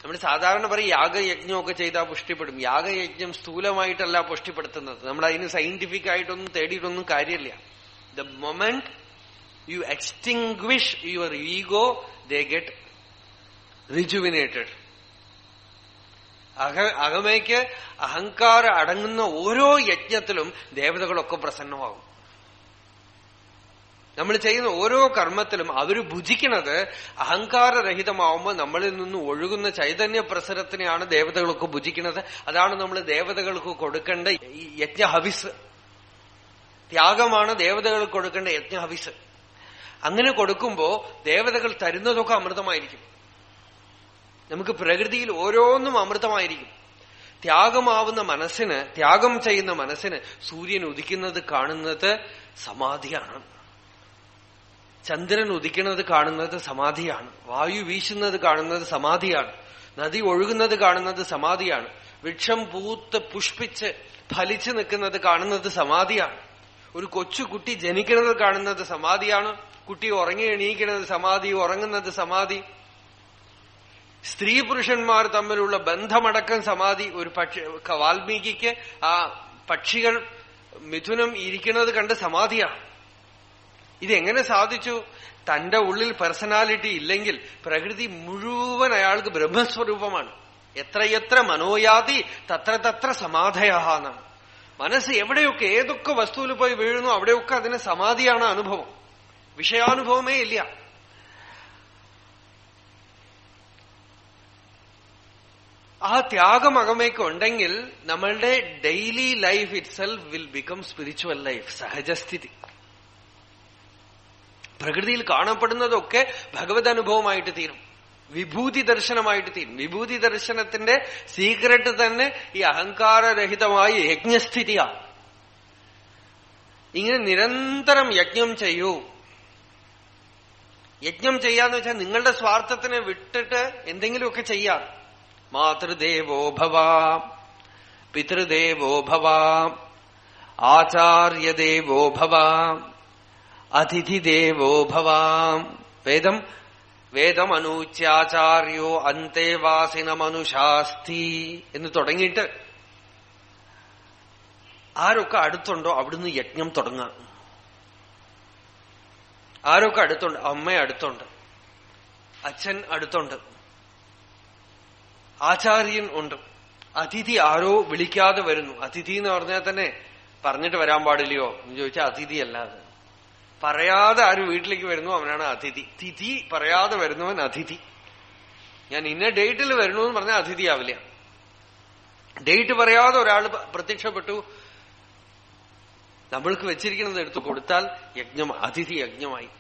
നമ്മൾ സാധാരണ പറയും യാഗയജ്ഞമൊക്കെ ചെയ്താൽ പുഷ്ടിപ്പെടും. യാഗയജ്ഞം സ്ഥൂലമായിട്ടല്ല പുഷ്ടിപ്പെടുത്തുന്നത്. നമ്മൾ അതിന് സയന്റിഫിക് ആയിട്ടൊന്നും തേടിയിട്ടൊന്നും കാര്യമില്ല. The moment you extinguish your ego, they get rejuvenated. അകമയ്ക്ക് അഹങ്കാരം അടങ്ങുന്ന ഓരോ യജ്ഞത്തിലും ദേവതകളൊക്കെ പ്രസന്നമാകും. നമ്മൾ ചെയ്യുന്ന ഓരോ കർമ്മത്തിലും അവര് ഭുജിക്കുന്നത് അഹങ്കാരരഹിതമാവുമ്പോൾ നമ്മളിൽ നിന്ന് ഒഴുകുന്ന ചൈതന്യ പ്രസരത്തിനെയാണ് ദേവതകളൊക്കെ ഭുജിക്കുന്നത്. അതാണ് നമ്മൾ ദേവതകൾക്ക് കൊടുക്കേണ്ട യജ്ഞഹവിസ്. ത്യാഗമാണ് ദേവതകൾക്ക് കൊടുക്കേണ്ട യജ്ഞഹവിസ്. അങ്ങനെ കൊടുക്കുമ്പോ ദേവതകൾ തരുന്നതൊക്കെ അമൃതമായിരിക്കും. നമുക്ക് പ്രകൃതിയിൽ ഓരോന്നും അമൃതമായിരിക്കും. ത്യാഗമാവുന്ന മനസ്സിന്, ത്യാഗം ചെയ്യുന്ന മനസ്സിന് സൂര്യൻ ഉദിക്കുന്നത് കാണുന്നത് സമാധിയാണ്. ചന്ദ്രൻ ഉദിക്കുന്നത് കാണുന്നത് സമാധിയാണ്. വായു വീശുന്നത് കാണുന്നത് സമാധിയാണ്. നദി ഒഴുകുന്നത് കാണുന്നത് സമാധിയാണ്. വൃക്ഷം പൂത്ത് പുഷ്പിച്ച് ഫലിച്ചു നിൽക്കുന്നത് കാണുന്നത് സമാധിയാണ്. ഒരു കൊച്ചുകുട്ടി ജനിക്കുന്നത് കാണുന്നത് സമാധിയാണ്. കുട്ടി ഉറങ്ങി എണീക്കുന്നത് സമാധി, ഉറങ്ങുന്നത് സമാധി. സ്ത്രീ പുരുഷന്മാർ തമ്മിലുള്ള ബന്ധമടക്കം സമാധി. ഒരു വാൽമീകിക്ക് ആ പക്ഷികൾ മിഥുനം ഇരിക്കുന്നത് കണ്ട് സമാധിയാണ്. ഇതെങ്ങനെ സാധിച്ചു? തന്റെ ഉള്ളിൽ പേഴ്സണാലിറ്റി ഇല്ലെങ്കിൽ പ്രകൃതി മുഴുവൻ അയാൾക്ക് ബ്രഹ്മസ്വരൂപമാണ്. എത്രയെത്ര മനോയാതി തത്ര തത്ര സമാധയാണ്. മനസ്സ് എവിടെയൊക്കെ ഏതൊക്കെ വസ്തുവിൽ പോയി വീഴുന്നു അവിടെയൊക്കെ അതിന് സമാധിയാണ് അനുഭവം. വിഷയാനുഭവമേ ഇല്ല. ആ ത്യാഗം അകമേക്ക് ഉണ്ടെങ്കിൽ നമ്മളുടെ daily life itself will become spiritual life, സഹജസ്ഥിതി. പ്രകൃതിയിൽ കാണപ്പെടുന്നതൊക്കെ ഭഗവത് അനുഭവമായിട്ട് തീരും, വിഭൂതി ദർശനമായിട്ട് തീരും. വിഭൂതി ദർശനത്തിന്റെ സീക്രട്ട് തന്നെ ഈ അഹങ്കാരരഹിതമായ യജ്ഞസ്ഥിതിയാണ്. ഇങ്ങനെ നിരന്തരം യജ്ഞം ചെയ്യൂ. യജ്ഞം ചെയ്യാന്ന് വെച്ചാൽ നിങ്ങളുടെ സ്വാർത്ഥത്തിനെ വിട്ടിട്ട് എന്തെങ്കിലുമൊക്കെ ചെയ്യാം. മാതൃദേവോ ഭവ, പിതൃദേവോ ഭവ, ആചാര്യദേവോ ഭവ, അതിഥിദേവോ ഭവ. വേദമനൂച്യാചാര്യോ അന്തേവാസിനമനുശാസ്തി എന്ന് തുടങ്ങിയിട്ട് ആരൊക്കെ അടുത്തുണ്ടോ അവിടുന്ന് യജ്ഞം തുടങ്ങുക. ആരൊക്കെ അടുത്തുണ്ട്? അമ്മ അടുത്തുണ്ട്, അച്ഛൻ അടുത്തുണ്ട്, ആചാര്യൻ ഉണ്ട്, അതിഥി ആരോ വിളിക്കാതെ വരുന്നു. അതിഥി എന്ന് പറഞ്ഞാൽ തന്നെ പറഞ്ഞിട്ട് വരാൻ പാടില്ലയോ എന്ന് ചോദിച്ചാൽ അതിഥിയല്ലാതെ. പറയാതെ ആര് വീട്ടിലേക്ക് വരുന്നു അവനാണ് അതിഥി. തിഥി പറയാതെ വരുന്നവൻ അതിഥി. ഞാൻ ഇന്ന ഡേറ്റിൽ വരുന്നു എന്ന് പറഞ്ഞാൽ അതിഥിയാവില്ല. ഡേറ്റ് പറയാതെ ഒരാൾ പ്രത്യക്ഷപ്പെട്ടു നമ്മൾക്ക് വെച്ചിരിക്കുന്നത് എടുത്തു കൊടുത്താൽ യജ്ഞം, അതിഥി യജ്ഞമായി.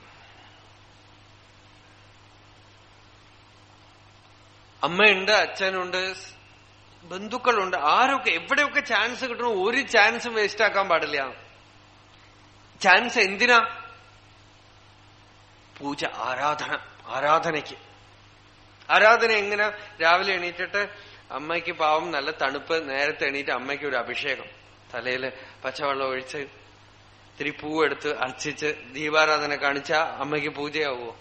അമ്മയുണ്ട്, അച്ഛനുണ്ട്, ബന്ധുക്കളുണ്ട്, ആരൊക്കെ എവിടെയൊക്കെ ചാൻസ് കിട്ടണോ ഒരു ചാൻസും വേസ്റ്റ് ആക്കാൻ പാടില്ല. ചാൻസ് എന്തിനാ? പൂജ, ആരാധന. ആരാധനയ്ക്ക്. ആരാധന എങ്ങനെ? രാവിലെ എണീറ്റിട്ട് അമ്മയ്ക്ക് പാവം നല്ല തണുപ്പ്, നേരത്തെ എണീറ്റ് അമ്മയ്ക്ക് ഒരു അഭിഷേകം, തലയില് പച്ചവെള്ളം ഒഴിച്ച് ഇത്തിരി പൂവെടുത്ത് അർച്ചിച്ച് ദീപാരാധന കാണിച്ചാ അമ്മയ്ക്ക് പൂജയാവുമോ?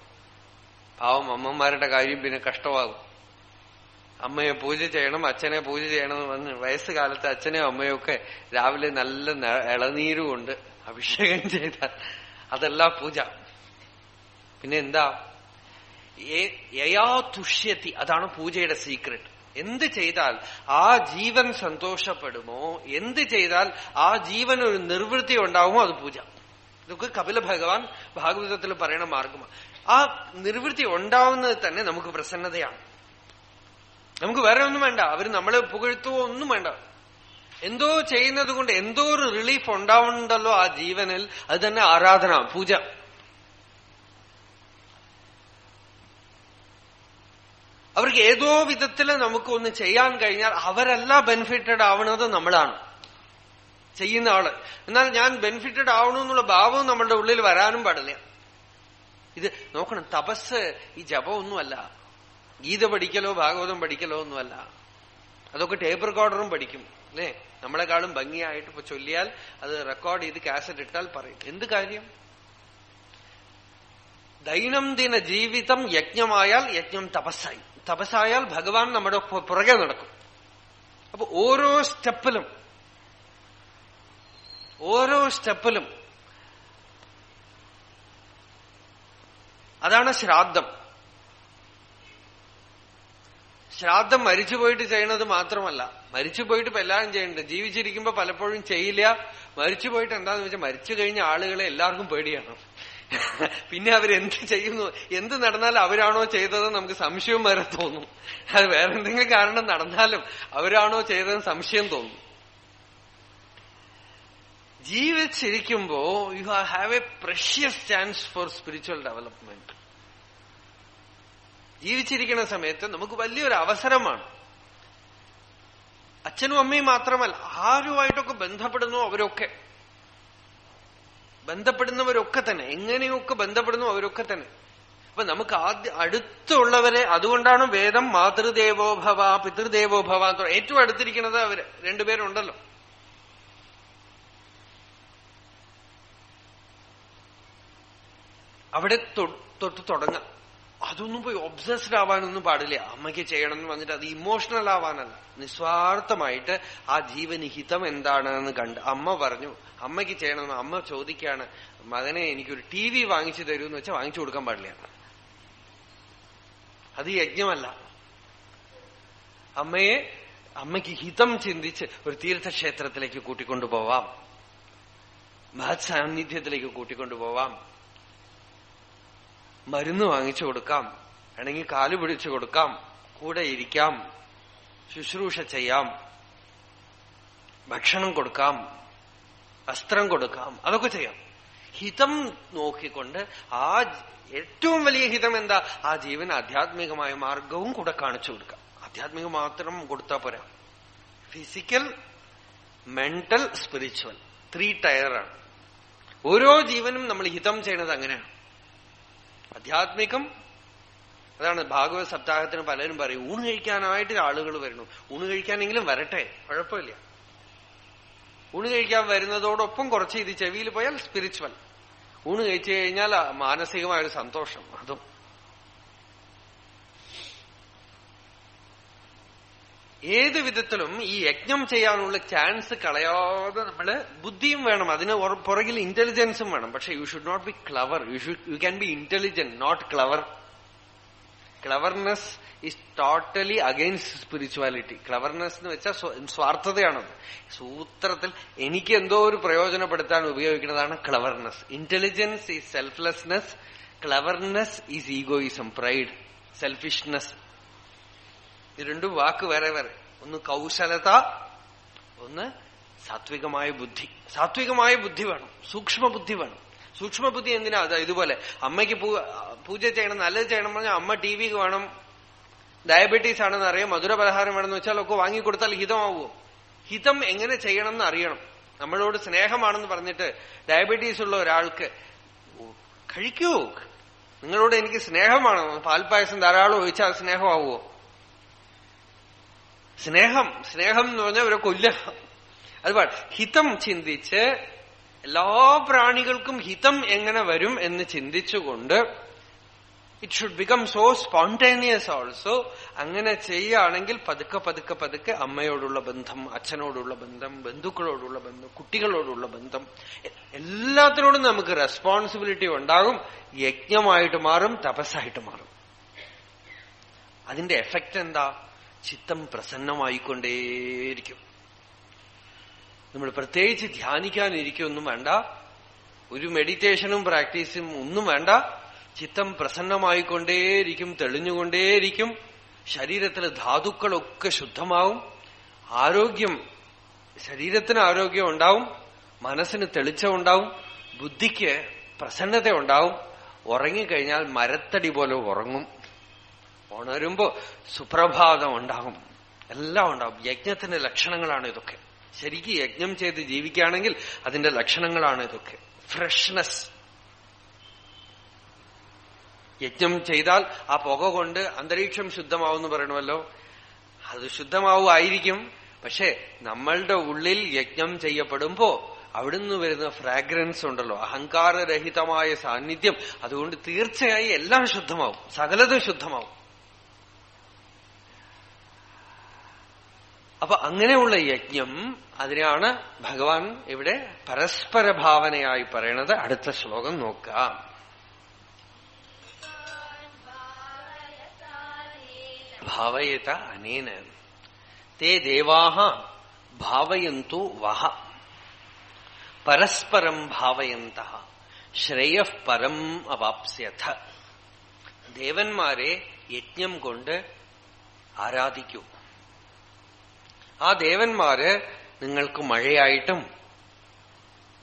പാവം അമ്മമാരുടെ കാര്യം പിന്നെ കഷ്ടമാകും. അമ്മയെ പൂജ ചെയ്യണം, അച്ഛനെ പൂജ ചെയ്യണം എന്ന് പറഞ്ഞ് വയസ്സുകാലത്ത് അച്ഛനെയും അമ്മയും ഒക്കെ രാവിലെ നല്ല ഇളനീര് കൊണ്ട് അഭിഷേകം ചെയ്താൽ അതല്ല പൂജ. പിന്നെ എന്താ? യയാ തുഷ്യത്തി, അതാണ് പൂജയുടെ സീക്രട്ട്. എന്ത് ചെയ്താൽ ആ ജീവൻ സന്തോഷപ്പെടുമോ, എന്ത് ചെയ്താൽ ആ ജീവൻ ഒരു നിർവൃത്തി ഉണ്ടാവുമോ അത് പൂജ. ഇതൊക്കെ കപില ഭഗവാൻ ഭാഗവതത്തിൽ പറയണ മാർഗമാണ്. ആ നിർവൃത്തി ഉണ്ടാവുന്നത് തന്നെ നമുക്ക് പ്രസന്നതയാണ്. നമുക്ക് വേറെ ഒന്നും വേണ്ട, അവര് നമ്മളെ പുകഴ്ത്തുവോ ഒന്നും വേണ്ട. എന്തോ ചെയ്യുന്നത് കൊണ്ട് എന്തോ ഒരു റിലീഫ് ഉണ്ടാവുന്നുണ്ടല്ലോ ആ ജീവനിൽ, അത് തന്നെ ആരാധന, പൂജ. അവർക്ക് ഏതോ വിധത്തില് നമുക്ക് ഒന്ന് ചെയ്യാൻ കഴിഞ്ഞാൽ അവരല്ല ബെനിഫിറ്റഡ് ആവണത്, നമ്മളാണ് ചെയ്യുന്ന ആള്. എന്നാൽ ഞാൻ ബെനിഫിറ്റഡ് ആവണമെന്നുള്ള ഭാവവും നമ്മളുടെ ഉള്ളിൽ വരാനും പാടില്ല. ഇത് നോക്കണം, തപസ് ഈ ജപമൊന്നുമല്ല, ഗീത പഠിക്കലോ ഭാഗവതം പഠിക്കലോ ഒന്നുമല്ല. അതൊക്കെ ടേപ്പ് റെക്കോർഡറും പഠിക്കും അല്ലേ? നമ്മളെക്കാളും ഭംഗിയായിട്ട് ഇപ്പൊ ചൊല്ലിയാൽ അത് റെക്കോർഡ് ചെയ്ത് കാസറ്റ് ഇട്ടാൽ പറയും. എന്ത് കാര്യം? ദൈനംദിന ജീവിതം യജ്ഞമായാൽ യജ്ഞം തപസ്സായി, തപസ്സായാൽ ഭഗവാൻ നമ്മുടെ പുറകെ നടക്കും. അപ്പൊ ഓരോ സ്റ്റെപ്പിലും അതാണ് ശ്രാദ്ധം. ശ്രാദ്ധം മരിച്ചുപോയിട്ട് ചെയ്യണത് മാത്രമല്ല, മരിച്ചുപോയിട്ട് ഇപ്പൊ എല്ലാവരും ചെയ്യണ്ട. ജീവിച്ചിരിക്കുമ്പോ പലപ്പോഴും ചെയ്യില്ല. മരിച്ചുപോയിട്ട് എന്താന്ന് വെച്ചാൽ മരിച്ചു കഴിഞ്ഞ ആളുകളെ എല്ലാവർക്കും പേടിയാണ്. പിന്നെ അവരെന്ത് ചെയ്യുന്നു, എന്ത് നടന്നാലും അവരാണോ ചെയ്തത് നമുക്ക് സംശയം വരെ തോന്നും. അത് വേറെ എന്തെങ്കിലും കാരണം നടന്നാലും അവരാണോ ചെയ്തതെന്ന് സംശയം തോന്നും. ജീവിച്ചിരിക്കുമ്പോ you have a precious chance for spiritual development. ജീവിച്ചിരിക്കുന്ന സമയത്ത് നമുക്ക് വലിയൊരു അവസരമാണ്. അച്ഛനും അമ്മയും മാത്രമല്ല, ആരുമായിട്ടൊക്കെ ബന്ധപ്പെടുന്നു ബന്ധപ്പെടുന്നവരൊക്കെ തന്നെ, എങ്ങനെയൊക്കെ ബന്ധപ്പെടുന്നു അവരൊക്കെ തന്നെ. അപ്പൊ നമുക്ക് അടുത്തുള്ളവരെ, അതുകൊണ്ടാണ് വേദം മാതൃദേവോഭവ പിതൃദേവോഭവ, ഏറ്റവും അടുത്തിരിക്കുന്നത് അവര് രണ്ടുപേരുണ്ടല്ലോ. അവിടെ തൊട്ട് തുടങ്ങാം. അതൊന്നും പോയി ഒബ്സസ്ഡ് ആവാനൊന്നും പാടില്ല. അമ്മയ്ക്ക് ചെയ്യണം എന്ന് പറഞ്ഞിട്ട് അത് ഇമോഷണൽ ആവാനല്ല, നിസ്വാർത്ഥമായിട്ട് ആ ജീവന് ഹിതം എന്താണെന്ന് കണ്ട് അമ്മ പറഞ്ഞു അമ്മയ്ക്ക് ചെയ്യണമെന്ന് അമ്മ ചോദിക്കുകയാണ്, മകനെ എനിക്കൊരു TV വാങ്ങിച്ചു തരൂന്ന് വെച്ചാൽ വാങ്ങിച്ചു കൊടുക്കാൻ പാടില്ല. അത് യജ്ഞമല്ല. അമ്മയ്ക്ക് ഹിതം ചിന്തിച്ച് ഒരു തീർത്ഥക്ഷേത്രത്തിലേക്ക് കൂട്ടിക്കൊണ്ടുപോവാം, മഹത് സാന്നിധ്യത്തിലേക്ക് കൂട്ടിക്കൊണ്ടുപോവാം, മരുന്ന് വാങ്ങിച്ചു കൊടുക്കാം, അല്ലെങ്കിൽ കാല് പിടിച്ചു കൊടുക്കാം, കൂടെ ഇരിക്കാം, ശുശ്രൂഷ ചെയ്യാം, ഭക്ഷണം കൊടുക്കാം, വസ്ത്രം കൊടുക്കാം, അതൊക്കെ ചെയ്യാം. ഹിതം നോക്കിക്കൊണ്ട് ആ ഏറ്റവും വലിയ ഹിതം എന്താ, ആ ജീവൻ ആധ്യാത്മികമായ മാർഗവും കൂടെ കാണിച്ചു കൊടുക്കാം. ആധ്യാത്മികം മാത്രം കൊടുത്താൽ പോരാ. Physical, mental, spiritual, 3 ടയറാണ്. ഓരോ ജീവനും നമ്മൾ ഹിതം ചെയ്യണത് അങ്ങനെയാണ്. ആധ്യാത്മികം, അതാണ് ഭാഗവത സപ്താഹത്തിന് പലരും പറയും ഊണ് കഴിക്കാനായിട്ട് ആളുകൾ വരുന്നു. ഊണ് കഴിക്കാനെങ്കിലും വരട്ടെ, കുഴപ്പമില്ല. ഊണ് കഴിക്കാൻ വരുന്നതോടൊപ്പം കുറച്ച് ഇത് ചെവിയിൽ പോയാൽ സ്പിരിച്വൽ. ഊണ് കഴിച്ചു കഴിഞ്ഞാൽ മാനസികമായൊരു സന്തോഷം. അതും ഏത് വിധത്തിലും ഈ യജ്ഞം ചെയ്യാനുള്ള ചാൻസ് കളയാതെ നമ്മള് ബുദ്ധിയും വേണം, അതിന് പുറകിൽ ഇന്റലിജൻസും വേണം. പക്ഷെ you should not be clever. You can be intelligent, not clever. Cleverness is totally against spirituality. Cleverness എന്ന് വെച്ചാൽ സ്വാർത്ഥതയാണത്. സൂത്രത്തിൽ എനിക്ക് എന്തോ ഒരു പ്രയോജനപ്പെടുത്താൻ ഉപയോഗിക്കുന്നതാണ് cleverness. Intelligence is selflessness, cleverness is egoism, pride, selfishness. ഇത് രണ്ടും വാക്ക് വേറെ വേറെ. ഒന്ന് കൗശലത, ഒന്ന് സാത്വികമായ ബുദ്ധി. സാത്വികമായ ബുദ്ധി വേണം, സൂക്ഷ്മബുദ്ധി വേണം. സൂക്ഷ്മബുദ്ധി എന്തിനാ? അത് ഇതുപോലെ അമ്മയ്ക്ക് പൂജ ചെയ്യണം, നല്ലത് ചെയ്യണം പറഞ്ഞാൽ അമ്മ TV വേണം, ഡയബറ്റീസ് ആണെന്ന് അറിയാം, മധുര പലഹാരം വേണമെന്ന് വെച്ചാൽ ഒക്കെ വാങ്ങിക്കൊടുത്താൽ ഹിതമാവുമോ? ഹിതം എങ്ങനെ ചെയ്യണം എന്ന് അറിയണം. നമ്മളോട് സ്നേഹമാണെന്ന് പറഞ്ഞിട്ട് ഡയബറ്റീസ് ഉള്ള ഒരാൾക്ക് കഴിക്കൂ, നിങ്ങളോട് എനിക്ക് സ്നേഹമാണ്, പാൽപ്പായസം ധാരാളം ഒഴിച്ചാൽ സ്നേഹമാവുമോ? സ്നേഹം എന്ന് പറഞ്ഞാൽ ഇവരെ കൊല്ലുക. അതുപോലെ ഹിതം ചിന്തിച്ച് എല്ലാ പ്രാണികൾക്കും ഹിതം എങ്ങനെ വരും എന്ന് ചിന്തിച്ചുകൊണ്ട് it should become so spontaneous also. അങ്ങനെ ചെയ്യുകയാണെങ്കിൽ പതുക്കെ പതുക്കെ പതുക്കെ അമ്മയോടുള്ള ബന്ധം, അച്ഛനോടുള്ള ബന്ധം, ബന്ധുക്കളോടുള്ള ബന്ധം, കുട്ടികളോടുള്ള ബന്ധം, എല്ലാത്തിനോടും നമുക്ക് റെസ്പോൺസിബിലിറ്റി ഉണ്ടാകും. യജ്ഞമായിട്ട് മാറും, തപസ്സായിട്ട് മാറും. അതിന്റെ എഫക്റ്റ് എന്താ? ചിത്തം പ്രസന്നമായിക്കൊണ്ടേയിരിക്കും. നമ്മൾ പ്രത്യേകിച്ച് ധ്യാനിക്കാനിരിക്കൊന്നും വേണ്ട, ഒരു മെഡിറ്റേഷനും പ്രാക്ടീസും ഒന്നും വേണ്ട. ചിത്തം പ്രസന്നമായിക്കൊണ്ടേയിരിക്കും, തെളിഞ്ഞുകൊണ്ടേയിരിക്കും. ശരീരത്തിലെ ധാതുക്കളൊക്കെ ശുദ്ധമാവും. ആരോഗ്യം, ശരീരത്തിന് ആരോഗ്യം ഉണ്ടാവും, മനസ്സിന് തെളിച്ചമുണ്ടാവും, ബുദ്ധിക്ക് പ്രസന്നത ഉണ്ടാവും. ഉറങ്ങിക്കഴിഞ്ഞാൽ മരത്തടി പോലെ ഉറങ്ങും. ഉണരുമ്പോ സുപ്രഭാതം ഉണ്ടാകും, എല്ലാം ഉണ്ടാകും. യജ്ഞത്തിന്റെ ലക്ഷണങ്ങളാണ് ഇതൊക്കെ. ശരിക്കും യജ്ഞം ചെയ്ത് ജീവിക്കുകയാണെങ്കിൽ അതിന്റെ ലക്ഷണങ്ങളാണ് ഇതൊക്കെ. ഫ്രഷ്നെസ്. യജ്ഞം ചെയ്താൽ ആ പുക കൊണ്ട് അന്തരീക്ഷം ശുദ്ധമാവെന്ന് പറയണമല്ലോ. അത് ശുദ്ധമാവുമായിരിക്കും. പക്ഷെ നമ്മളുടെ ഉള്ളിൽ യജ്ഞം ചെയ്യപ്പെടുമ്പോ അവിടുന്ന് വരുന്ന ഫ്രാഗ്രൻസ് ഉണ്ടല്ലോ, അഹങ്കാരരഹിതമായ സാന്നിധ്യം, അതുകൊണ്ട് തീർച്ചയായും എല്ലാം ശുദ്ധമാവും, സകലതും ശുദ്ധമാവും. അപ്പൊ അങ്ങനെയുള്ള യജ്ഞം, അതിനെയാണ് ഭഗവാൻ ഇവിടെ പരസ്പര ഭാവനയായി പറയണത്. അടുത്ത ശ്ലോകം നോക്കാം. ഭാവയത അനേന തേ ദേവാഹ ഭാവയന്തു വഹ പരസ്പരം ഭാവയന്തഃ ശ്രേയഃ പരം അവാപ്സ്യഥ. ദേവന്മാരെ യജ്ഞം കൊണ്ട് ആരാധിക്കൂ. ആ ദേവന്മാര് നിങ്ങൾക്ക് മഴയായിട്ടും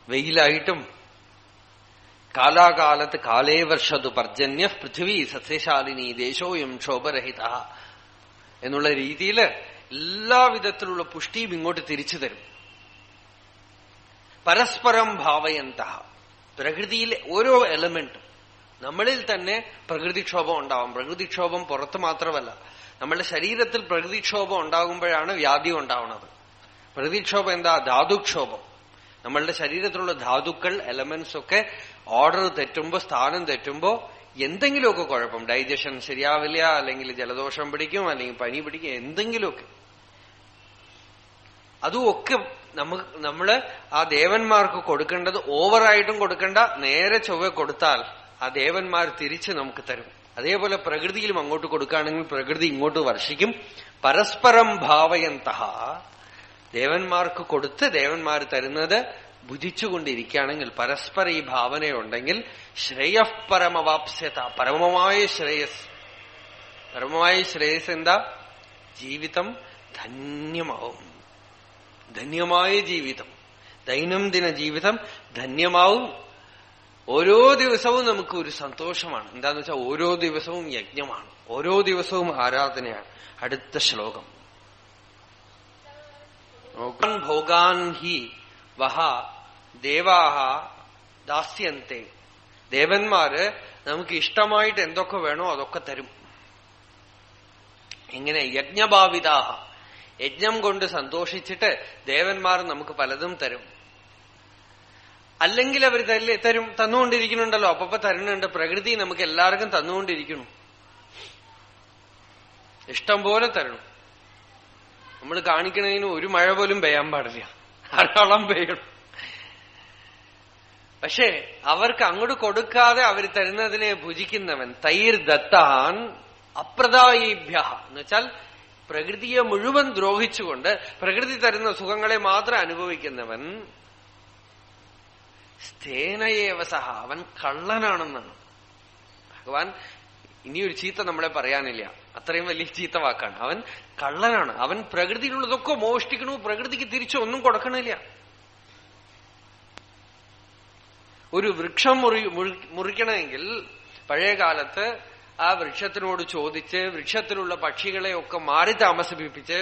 വെയിലായിട്ടും കാലാകാലത്ത് കാലേ വർഷതു പർജന്യ പൃഥ്വി സസ്യശാലിനി ദേശോയം ക്ഷോഭരഹിത എന്നുള്ള രീതിയിൽ എല്ലാവിധത്തിലുള്ള പുഷ്ടിയും ഇങ്ങോട്ട് തിരിച്ചു തരും. പരസ്പരം ഭാവയന്ത. പ്രകൃതിയിലെ ഓരോ എലമെന്റും, നമ്മളിൽ തന്നെ പ്രകൃതിക്ഷോഭം ഉണ്ടാവും. പ്രകൃതിക്ഷോഭം പുറത്ത് മാത്രമല്ല, നമ്മളുടെ ശരീരത്തിൽ പ്രകൃതിക്ഷോഭം ഉണ്ടാകുമ്പോഴാണ് വ്യാധി ഉണ്ടാവുന്നത്. പ്രകൃതിക്ഷോഭം എന്താ? ധാതുക്ഷോഭം. നമ്മളുടെ ശരീരത്തിലുള്ള ധാതുക്കൾ, എലമെന്റ്സ് ഒക്കെ ഓർഡർ തെറ്റുമ്പോ, സ്ഥാനം തെറ്റുമ്പോ എന്തെങ്കിലുമൊക്കെ കുഴപ്പം, ഡൈജഷൻ ശരിയാവില്ല, അല്ലെങ്കിൽ ജലദോഷം പിടിക്കും, അല്ലെങ്കിൽ പനി പിടിക്കും, എന്തെങ്കിലുമൊക്കെ. അതുമൊക്കെ നമ്മള് ആ ദേവന്മാർക്ക് കൊടുക്കേണ്ടത് ഓവറായിട്ടും കൊടുക്കണ്ട, നേരെ ചൊവ്വ കൊടുത്താൽ ആ ദേവന്മാർ തിരിച്ച് നമുക്ക് തരും. അതേപോലെ പ്രകൃതിയിലും അങ്ങോട്ട് കൊടുക്കുകയാണെങ്കിൽ പ്രകൃതി ഇങ്ങോട്ട് വർഷിക്കും. പരസ്പരം ഭാവയന്ത. ദേവന്മാർക്ക് കൊടുത്ത് ദേവന്മാർ തരുന്നത് ഭുജിച്ചുകൊണ്ടിരിക്കുകയാണെങ്കിൽ, പരസ്പര ഈ ഭാവനയുണ്ടെങ്കിൽ ശ്രേയഃ പരമവാപ്സ്യത. പരമമായ ശ്രേയസ്. പരമമായ ശ്രേയസ് എന്താ? ജീവിതം ധന്യമാവും. ധന്യമായ ജീവിതം, ദൈനംദിന ജീവിതം ധന്യമാവും. ഓരോ ദിവസവും നമുക്ക് ഒരു സന്തോഷമാണ്. എന്താന്ന് വെച്ചാൽ ഓരോ ദിവസവും യജ്ഞമാണ്, ഓരോ ദിവസവും ആരാധനയാണ്. അടുത്ത ശ്ലോകം. ഭോഗാൻ ഹി വഹ ദേവാഹ ദാസ്യന്തെ. ദേവന്മാര് നമുക്ക് ഇഷ്ടമായിട്ട് എന്തൊക്കെ വേണോ അതൊക്കെ തരും. ഇങ്ങനെ യജ്ഞഭാവിതാഹ. യജ്ഞം കൊണ്ട് സന്തോഷിച്ചിട്ട് ദേവന്മാർ നമുക്ക് പലതും തരും. അല്ലെങ്കിൽ അവർ തരും, തന്നുകൊണ്ടിരിക്കുന്നുണ്ടല്ലോ, അപ്പൊ തരുന്നുണ്ട്. പ്രകൃതി നമുക്ക് എല്ലാവർക്കും തന്നുകൊണ്ടിരിക്കുന്നു, ഇഷ്ടം പോലെ തരണം. നമ്മൾ കാണിക്കണതിന് ഒരു മഴ പോലും പെയ്യാൻ പാടില്ല, ധാരാളം പെയ്യണം. പക്ഷെ അവർക്ക് അങ്ങോട്ട് കൊടുക്കാതെ അവർ തരുന്നതിനെ ഭുജിക്കുന്നവൻ തൈർ ദത്താൻ അപ്രദായിഭ്യ എന്ന് വെച്ചാൽ പ്രകൃതിയെ മുഴുവൻ ദ്രോഹിച്ചുകൊണ്ട് പ്രകൃതി തരുന്ന സുഖങ്ങളെ മാത്രം അനുഭവിക്കുന്നവൻ സ്ഥേനയേവസഹ. അവൻ കള്ളനാണെന്നാണ് ഭഗവാൻ. ഇനിയൊരു ചീത്ത നമ്മളെ പറയാനില്ല, അത്രയും വലിയ ചീത്ത വാക്കാണ്. അവൻ കള്ളനാണ്. അവൻ പ്രകൃതിയിലുള്ളതൊക്കെ മോഷ്ടിക്കണു, പ്രകൃതിക്ക് തിരിച്ചൊന്നും കൊടുക്കണില്ല. ഒരു വൃക്ഷം മുറിക്കണമെങ്കിൽ പഴയ കാലത്ത് ആ വൃക്ഷത്തിനോട് ചോദിച്ച് വൃക്ഷത്തിലുള്ള പക്ഷികളെയൊക്കെ മാറി താമസിപ്പിച്ച്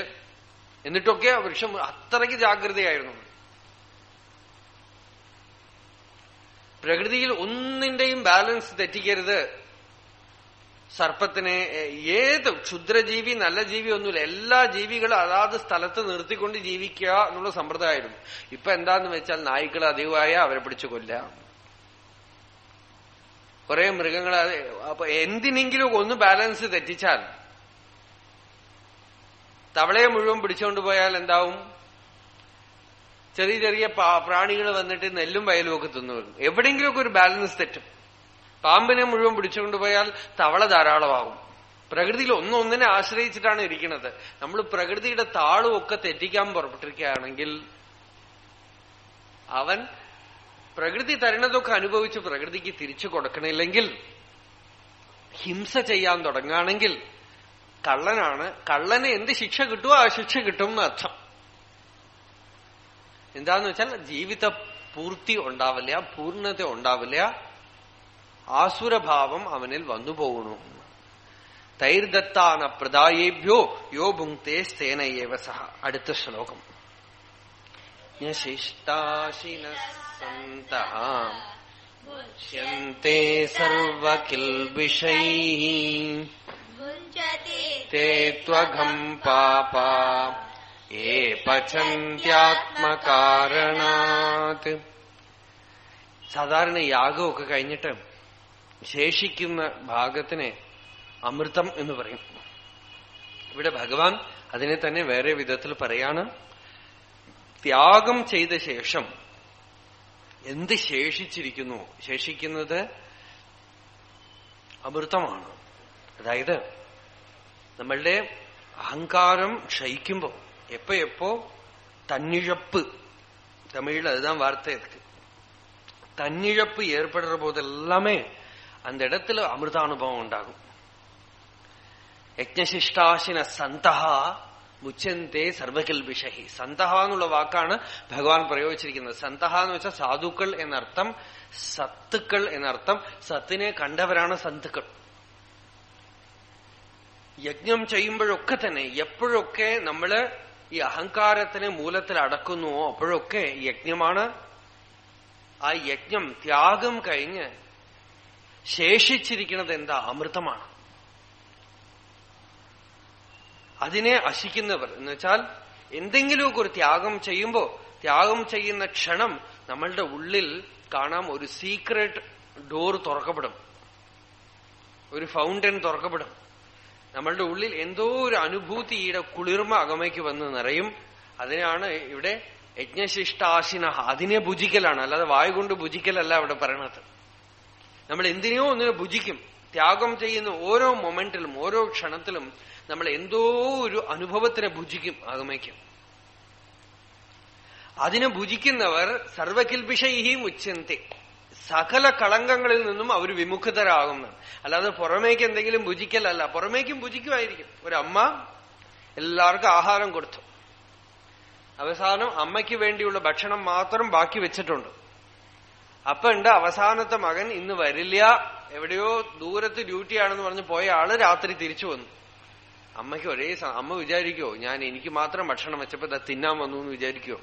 എന്നിട്ടൊക്കെ ആ വൃക്ഷം അത്രയ്ക്ക് ജാഗ്രതയായിരുന്നു. പ്രകൃതിയിൽ ഒന്നിന്റെയും ബാലൻസ് തെറ്റിക്കരുത്. സർപ്പത്തിനെ, ഏത് ക്ഷുദ്രജീവി നല്ല ജീവി ഒന്നുമില്ല, എല്ലാ ജീവികളും അതാത് സ്ഥലത്ത് നിർത്തിക്കൊണ്ട് ജീവിക്കുക എന്നുള്ള സമ്പ്രദായമായിരുന്നു. ഇപ്പൊ എന്താന്ന് വെച്ചാൽ നായ്ക്കൾ അധികമായ അവരെ പിടിച്ചു കൊല്ലാം, കുറെ മൃഗങ്ങൾ. അപ്പൊ എന്തിനെങ്കിലും ഒന്ന് ബാലൻസ് തെറ്റിച്ചാൽ, തവളയെ മുഴുവൻ പിടിച്ചുകൊണ്ട് പോയാൽ എന്താവും? ചെറിയ ചെറിയ പ്രാണികൾ വന്നിട്ട് നെല്ലും വയലും ഒക്കെ തിന്നുവരും. എവിടെയെങ്കിലുമൊക്കെ ഒരു ബാലൻസ് തെറ്റും. പാമ്പിനെ മുഴുവൻ പിടിച്ചുകൊണ്ട് പോയാൽ തവള ധാരാളമാകും. പ്രകൃതിയിൽ ഒന്നൊന്നിനെ ആശ്രയിച്ചിട്ടാണ് ഇരിക്കുന്നത്. നമ്മൾ പ്രകൃതിയുടെ താളുമൊക്കെ തെറ്റിക്കാൻ പുറപ്പെട്ടിരിക്കുകയാണെങ്കിൽ അവൻ പ്രകൃതി തരുന്നതൊക്കെ അനുഭവിച്ച് പ്രകൃതിക്ക് തിരിച്ചു കൊടുക്കണില്ലെങ്കിൽ, ഹിംസ ചെയ്യാൻ തുടങ്ങുകയാണെങ്കിൽ കള്ളനാണ്. കള്ളന് എന്ത് ശിക്ഷ കിട്ടുമോ ആ ശിക്ഷ കിട്ടും എന്നർത്ഥം. എന്താന്ന് വെച്ചാൽ ജീവിത പൂർത്തി ഉണ്ടാവില്ല, പൂർണ്ണത ഉണ്ടാവില്ല, ആസുരഭാവം അവനിൽ വന്നു പോകുന്നു. തൈർദത്താന പ്രദായേഭ്യോ യോ ഭുങ്ക്തേ സ്ഥേനയേവ സഹ. അടുത്ത ശ്ലോകം. ശിഷ്ടാശിനഃസന്തഃ മുച്യന്തെ സർവകിൽബിഷൈഃ തേ ത്വഘം പാപാ യേ പചന്ത്യാത്മകാരണാത്. സാധാരണ യാഗമൊക്കെ കഴിഞ്ഞിട്ട് ശേഷിക്കുന്ന ഭാഗത്തിനെ അമൃതം എന്ന് പറയും. ഇവിടെ ഭഗവാൻ അതിനെ തന്നെ വേറെ വിധത്തിൽ പറയാണ്. ത്യാഗം ചെയ്ത ശേഷം എന്ത് ശേഷിച്ചിരിക്കുന്നു? ശേഷിക്കുന്നത് അമൃതമാണ്. അതായത് നമ്മളുടെ അഹങ്കാരം ക്ഷയിക്കുമ്പോ, എപ്പോ തന്നിഴപ്പ്, തമിഴിൽ അതുதான் വാർത്ത. தன்னிழப்பு ஏற்படுற போதெல்லாமே அந்த இடத்துல அமிர்தானுபவம் உண்டாகும். യജ്ഞശിഷ്ടാശിന സന്തഹ മുച്ചന്തേ സർവകൽപിഷഹി. സന്തഹ എന്നുള്ള വാക്കാണ് ഭഗവാൻ പ്രയോഗിച്ചിരിക്കുന്നത്. സന്തഹ എന്ന് വെച്ചാൽ സാധുക്കൾ എന്നർത്ഥം, സത്തുക്കൾ എന്നർത്ഥം. സത്തിനെ കണ്ടവരാണ് സന്തുക്കൾ. യജ്ഞം ചെയ്യുമ്പോഴൊക്കെ തന്നെ എപ്പോഴൊക്കെ നമ്മള് ഈ അഹങ്കാരത്തിനെ മൂലത്തിൽ അടക്കുന്നുവോ അപ്പോഴൊക്കെ യജ്ഞമാണ്. ആ യജ്ഞം ത്യാഗം കഴിഞ്ഞ് ശേഷിച്ചിരിക്കുന്നത് എന്താ? അമൃതമാണ്. അതിനെ അശിക്കുന്നവർ എന്ന് വെച്ചാൽ എന്തെങ്കിലുമൊക്കെ ഒരു ത്യാഗം ചെയ്യുമ്പോ ത്യാഗം ചെയ്യുന്ന ക്ഷണം നമ്മളുടെ ഉള്ളിൽ കാണാം ഒരു സീക്രട്ട് ഡോർ തുറക്കപ്പെടും, ഒരു ഫൗണ്ടൻ തുറക്കപ്പെടും. നമ്മളുടെ ഉള്ളിൽ എന്തോ ഒരു അനുഭൂതിയുടെ കുളിർമ അകമയ്ക്ക് വന്ന് നിറയും. അതിനാണ് ഇവിടെ യജ്ഞശിഷ്ടാശിന. അതിനെ ഭുജിക്കലാണ്, അല്ലാതെ വായ കൊണ്ട് ഭുജിക്കലല്ല ഇവിടെ പറയണത്. നമ്മൾ എന്തിനെയോ ഒന്നിനെ ഭുജിക്കും. ത്യാഗം ചെയ്യുന്ന ഓരോ മൊമെന്റിലും ഓരോ ക്ഷണത്തിലും നമ്മൾ എന്തോ ഒരു അനുഭവത്തിനെ ഭുജിക്കും അകമയ്ക്കും. അതിനെ ഭുജിക്കുന്നവർ സർവകിൽപിഷൈഹി മുച്യന്തെ. സകല കളങ്കങ്ങളിൽ നിന്നും അവർ വിമുക്തരാകുന്നതാണ്. അല്ലാതെ പുറമേക്ക് എന്തെങ്കിലും ഭുജിക്കലല്ല. പുറമേക്കും ഭുജിക്കുമായിരിക്കും. ഒരമ്മ എല്ലാവർക്കും ആഹാരം കൊടുത്തു, അവസാനം അമ്മയ്ക്ക് വേണ്ടിയുള്ള ഭക്ഷണം മാത്രം ബാക്കി വെച്ചിട്ടുണ്ട്. അപ്പൊ ഉണ്ട് അവസാനത്തെ മകൻ ഇന്ന് വരില്ല, എവിടെയോ ദൂരത്ത് ഡ്യൂട്ടിയാണെന്ന് പറഞ്ഞ് പോയ ആള് രാത്രി തിരിച്ചു വന്നു. അമ്മയ്ക്ക് അമ്മ വിചാരിക്കോ എനിക്ക് മാത്രം ഭക്ഷണം വെച്ചപ്പോ തിന്നാൻ വന്നു എന്ന് വിചാരിക്കോ?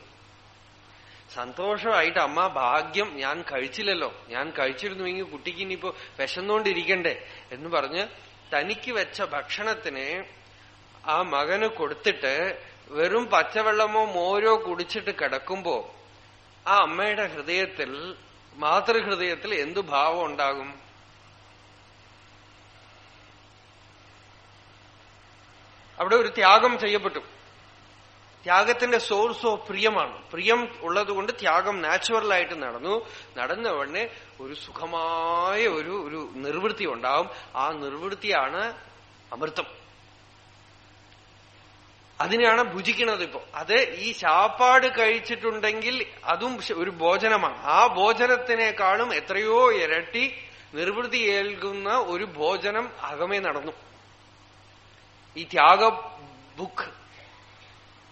സന്തോഷമായിട്ട് അമ്മ ഭാഗ്യം, ഞാൻ കഴിച്ചില്ലല്ലോ, ഞാൻ കഴിച്ചിരുന്നുവെങ്കിൽ കുട്ടിക്ക് ഇനിയിപ്പോ വിശന്നുകൊണ്ടിരിക്കണ്ടേ എന്ന് പറഞ്ഞ് തനിക്ക് വെച്ച ഭക്ഷണത്തിനെ ആ മകന് കൊടുത്തിട്ട് വെറും പച്ചവെള്ളമോ മോരോ കുടിച്ചിട്ട് കിടക്കുമ്പോ ആ അമ്മയുടെ ഹൃദയത്തിൽ, മാതൃഹൃദയത്തിൽ എന്തു ഭാവം ഉണ്ടാകും? അവിടെ ഒരു ത്യാഗം ചെയ്യപ്പെട്ടു. ത്യാഗത്തിന്റെ സോഴ്സ് ഓഫ് പ്രിയമാണ്. പ്രിയം ഉള്ളതുകൊണ്ട് ത്യാഗം നാച്ചുറലായിട്ട് നടന്ന ഉടനെ ഒരു സുഖമായ ഒരു നിർവൃത്തി ഉണ്ടാവും. ആ നിർവൃത്തിയാണ് അമൃതം. അതിനെയാണ് ഭുജിക്കുന്നത്. ഇപ്പോ അത് ഈ ശാപ്പാട് കഴിച്ചിട്ടുണ്ടെങ്കിൽ അതും ഒരു ഭോജനമാണ്. ആ ഭോജനത്തിനേക്കാളും എത്രയോ ഇരട്ടി നിർവൃത്തി ഏൽക്കുന്ന ഒരു ഭോജനം അകമേ നടന്നു. ഈ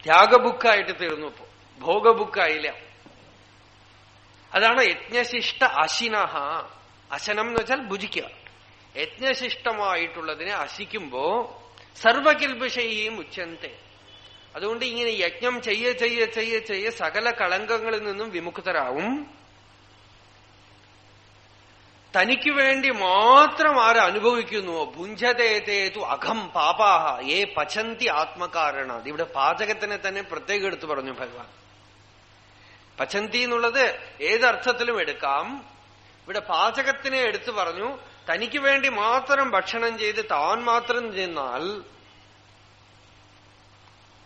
ത്യാഗബുക്കായിട്ട് തീർന്നു. ഇപ്പോ ഭോഗബുക്കായില്ല. അതാണ് യജ്ഞശിഷ്ട അശിനഹ. അശനം എന്ന് വെച്ചാൽ ഭുജിക്കുക. യജ്ഞശിഷ്ടമായിട്ടുള്ളതിനെ അശിക്കുമ്പോ സർവകിൽപിഷൈഹി മുച്യന്തെ. അതുകൊണ്ട് ഇങ്ങനെ യജ്ഞം ചെയ്യ സകല കളങ്കങ്ങളിൽ നിന്നും വിമുക്തരാവും. തനിക്ക് വേണ്ടി മാത്രം ആര് അനുഭവിക്കുന്നുവോ ഭുഞ്ചതേതു അഘം പാപാഹ ഏ പചന്തി ആത്മകാരണ. ഇവിടെ പാചകത്തിനെ തന്നെ പ്രത്യേകം എടുത്തു പറഞ്ഞു ഭഗവാൻ. പചന്തി എന്നുള്ളത് ഏതർത്ഥത്തിലും എടുക്കാം. ഇവിടെ പാചകത്തിനെ എടുത്തു പറഞ്ഞു. തനിക്ക് വേണ്ടി മാത്രം ഭക്ഷണം ചെയ്ത് താൻ മാത്രം ചെന്നാൽ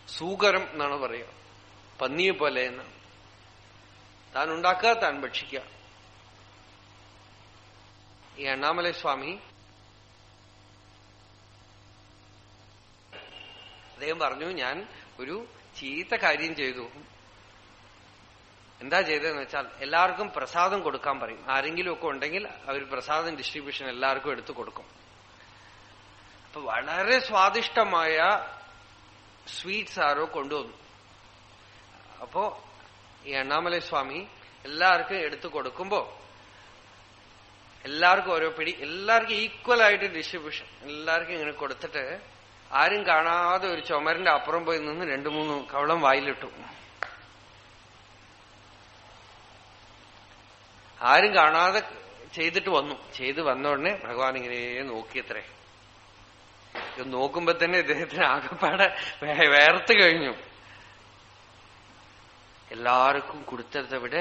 സൂകരം എന്നാണ് പറയുക, പന്നിയെ പോലെ എന്നാണ്. താൻ ഉണ്ടാക്കുക, താൻ ഭക്ഷിക്കുക. ഈ അണ്ണാമലൈ സ്വാമി അദ്ദേഹം പറഞ്ഞു, ഞാൻ ഒരു ചീത്ത കാര്യം ചെയ്തു. എന്താ ചെയ്തതെന്ന് വെച്ചാൽ എല്ലാവർക്കും പ്രസാദം കൊടുക്കാൻ പറയും. ആരെങ്കിലും ഒക്കെ ഉണ്ടെങ്കിൽ അവർ പ്രസാദം ഡിസ്ട്രിബ്യൂഷൻ എല്ലാവർക്കും എടുത്തു കൊടുക്കും. അപ്പൊ വളരെ സ്വാദിഷ്ടമായ സ്വീറ്റ്സ് ആരോ കൊണ്ടുവന്നു. അപ്പോ ഈ അണ്ണാമലൈ സ്വാമി എല്ലാവർക്കും എടുത്തു കൊടുക്കുമ്പോ എല്ലാവർക്കും ഓരോ പിടി, എല്ലാവർക്കും ഈക്വൽ ആയിട്ട് ഡിസ്ട്രിബ്യൂഷൻ, എല്ലാവർക്കും ഇങ്ങനെ കൊടുത്തിട്ട് ആരും കാണാതെ ഒരു ചുമരിന്റെ അപ്പുറം പോയി നിന്ന് 2-3 കവളം വായിലിട്ടു. ആരും കാണാതെ ചെയ്തിട്ട് വന്നു. ചെയ്ത് വന്ന ഉടനെ ഭഗവാൻ ഇങ്ങനെ നോക്കിയത്രേ. ഇത് നോക്കുമ്പോ തന്നെ ഇദ്ദേഹത്തിന് ആകെപ്പാടെ വേർത്ത് കഴിഞ്ഞു. எல்லாருக்கும் கொடுத்ததை விட